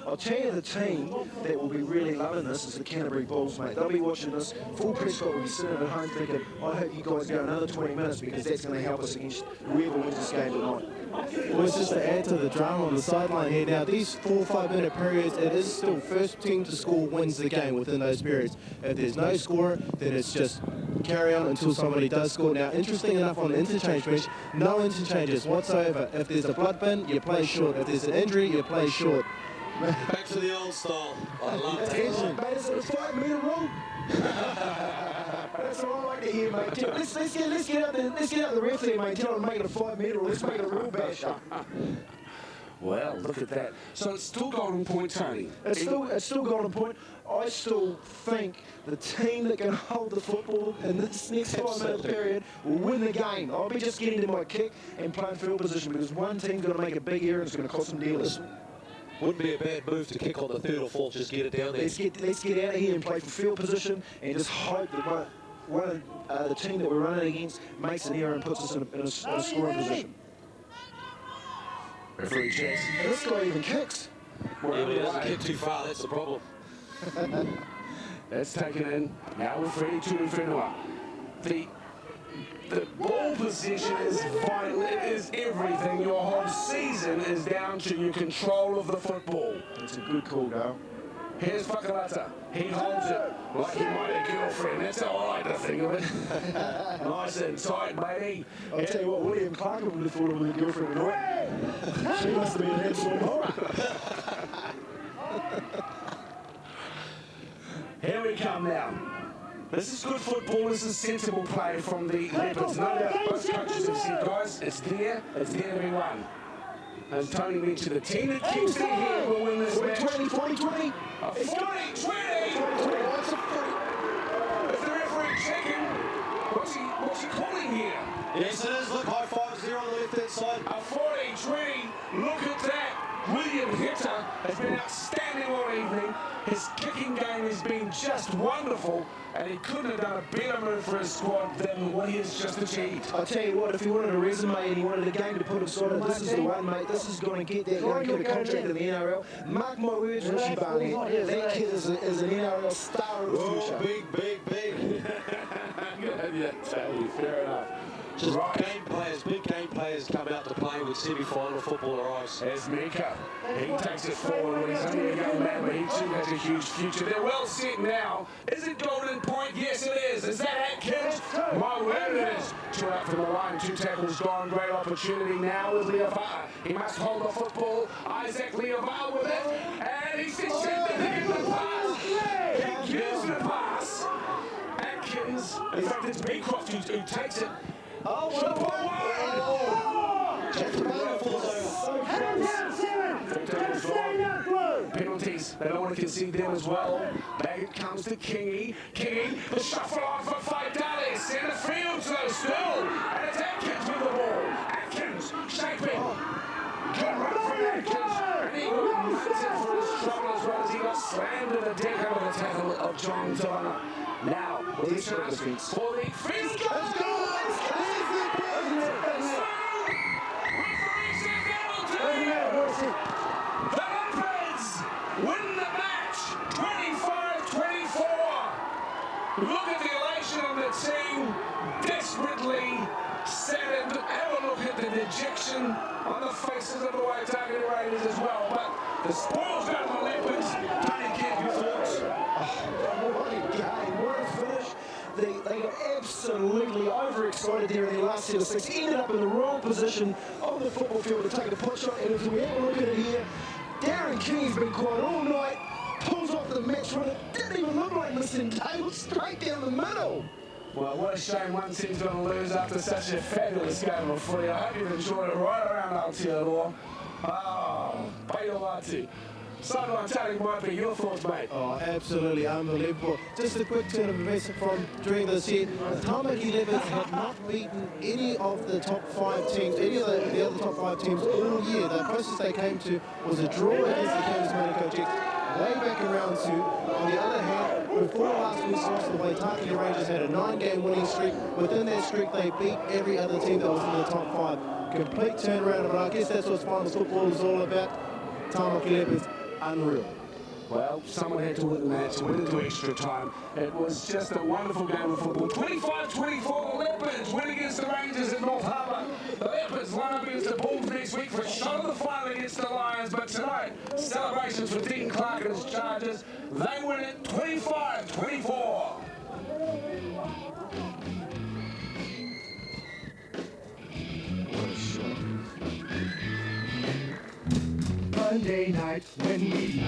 I'll tell you the team that will be really loving this is the Canterbury Bulls, mate. They'll be watching this. Full press squad will be sitting at home thinking, I hope you guys go another 20 minutes because that's going to help us against whoever wins this game tonight. Well, it's just to add to the drama on the sideline here. Now, these 4 or 5 minute periods, it is still first team to score wins the game within those periods. If there's no score, then it's just carry on until somebody does score. Now, interesting enough on the interchange bench, no interchanges whatsoever. If there's a blood bin, you play short. If there's an injury, you play short. Back to the old style. I love it. Mate, is it a 5 metre rule? That's what I like to hear, mate. Let's get out the ref there, mate. Tell them to make it a 5 metre rule. Let's make it a real basher. Well, look at that. So it's still golden point, Tony. It's still golden point. I still think the team that can hold the football in this next 5 minute period will win the game. I'll be just getting to my kick and playing field position because one team's going to make a big error and it's going to cost them dearly. Wouldn't be a bad move to kick on the 3rd or 4th, just get it down there. Let's get out of here and play for field position and just hope that one of the team that we're running against makes an error and puts us in a scoring position. Referee checks. And this guy even kicks. Yeah, but he doesn't kick too far, that's the problem. That's taken in. Now we're 32 in Whenua. The ball position is vital. It is everything. Your whole season is down to your control of the football. It's a good call, Dale. Here's Whakarata. He holds it like he might have a girlfriend. That's how I like to think of it. Nice and tight, matey. I'll tell you what, William Clark would have thought of with a girlfriend tonight. She must have been an absolute horror. Here we come now. This is good football. This is sensible play from the Leopards. No doubt both coaches have said, guys, it's there to be won. And Tony mentioned the team that keeps their head will win this match. 40-20. 40-20. Is the referee checking? What's he calling here? Yes, it is. Look, high 5-0 on the left-hand side. A 40-20. Look at that. William Hitter has been outstanding all evening. His kicking game has been just wonderful, and he couldn't have done a better move for his squad than what he has just achieved. I'll tell you what, if he wanted a resume and he wanted a game to put aside, this is the one, mate. This is going to get that guy to get a contract in the NRL. Mark my words, Richie Barney. That kid is an NRL star of the future. Big. Yeah, Tony, fair enough. Just big game players come out to play with semi-final football arrives. There's Mika. He takes it forward when he's only a young man, but he too has a huge future. They're well set now. Is it golden point? Yes, it is. Is that Atkins? My word, it is. 2 out from the line, 2 tackles gone. Great opportunity now with Leopards. He must hold the football. Isaac Leopards with it. And he's intercepted to give the pass. He gives the pass. Atkins. In fact, it's Beecroft who takes it. Oh, what a penalties. They don't want to concede them as well. Back it comes to Kingy. The shuffle on for Waitakere. Centre field so still. And it's Atkins with the ball. Atkins shaping. Good run from Atkins. And he fits it for his trouble as well as he got slammed to the deck over the tackle of John Tolana. Now, with his chance for the field goal. The Leopards win the match, 25-24. Look at the elation of the team, desperately saddened. Have a look at the dejection on the faces of the Waitakere Raiders as well. But the spoils go to the Leopards. Tony, give your thoughts. What a game, what a finish. They got absolutely overexcited there in their last set of 6. Ended up in the wrong position on the football field to take a pot shot. And if we have a look at it here, Darren King's been quiet all night. Pulls off the match run. It didn't even look like missing tail, straight down the middle. Well, what a shame one team's going to lose after such a fabulous game of footy. I hope you've enjoyed it right around Aotearoa. Oh, Pailati. Sideline chatting might be your thoughts, mate. Oh, absolutely unbelievable. Just a quick turn of events from during this year. The Tamaki Leopards have not beaten any of the top 5 teams, any of the other top 5 teams all year. The closest they came to was a draw against the Kansas Manukau Jets way back in round 2. On the other hand, before last week's loss, the Waitakere Rangers had a 9-game winning streak. Within that streak, they beat every other team that was in the top 5. Complete turnaround, but I guess that's what finals football is all about. Tamaki Leopards, unreal. Well, someone had to win the match, went into extra time. It was just a wonderful game of football. 25-24, the Leopards win against the Rangers at North Harbour. The Leopards line up against the Bulls next week for a shot of the final against the Lions. But tonight, celebrations for Dean Clark and his Chargers. They win it 25-24. Monday night when we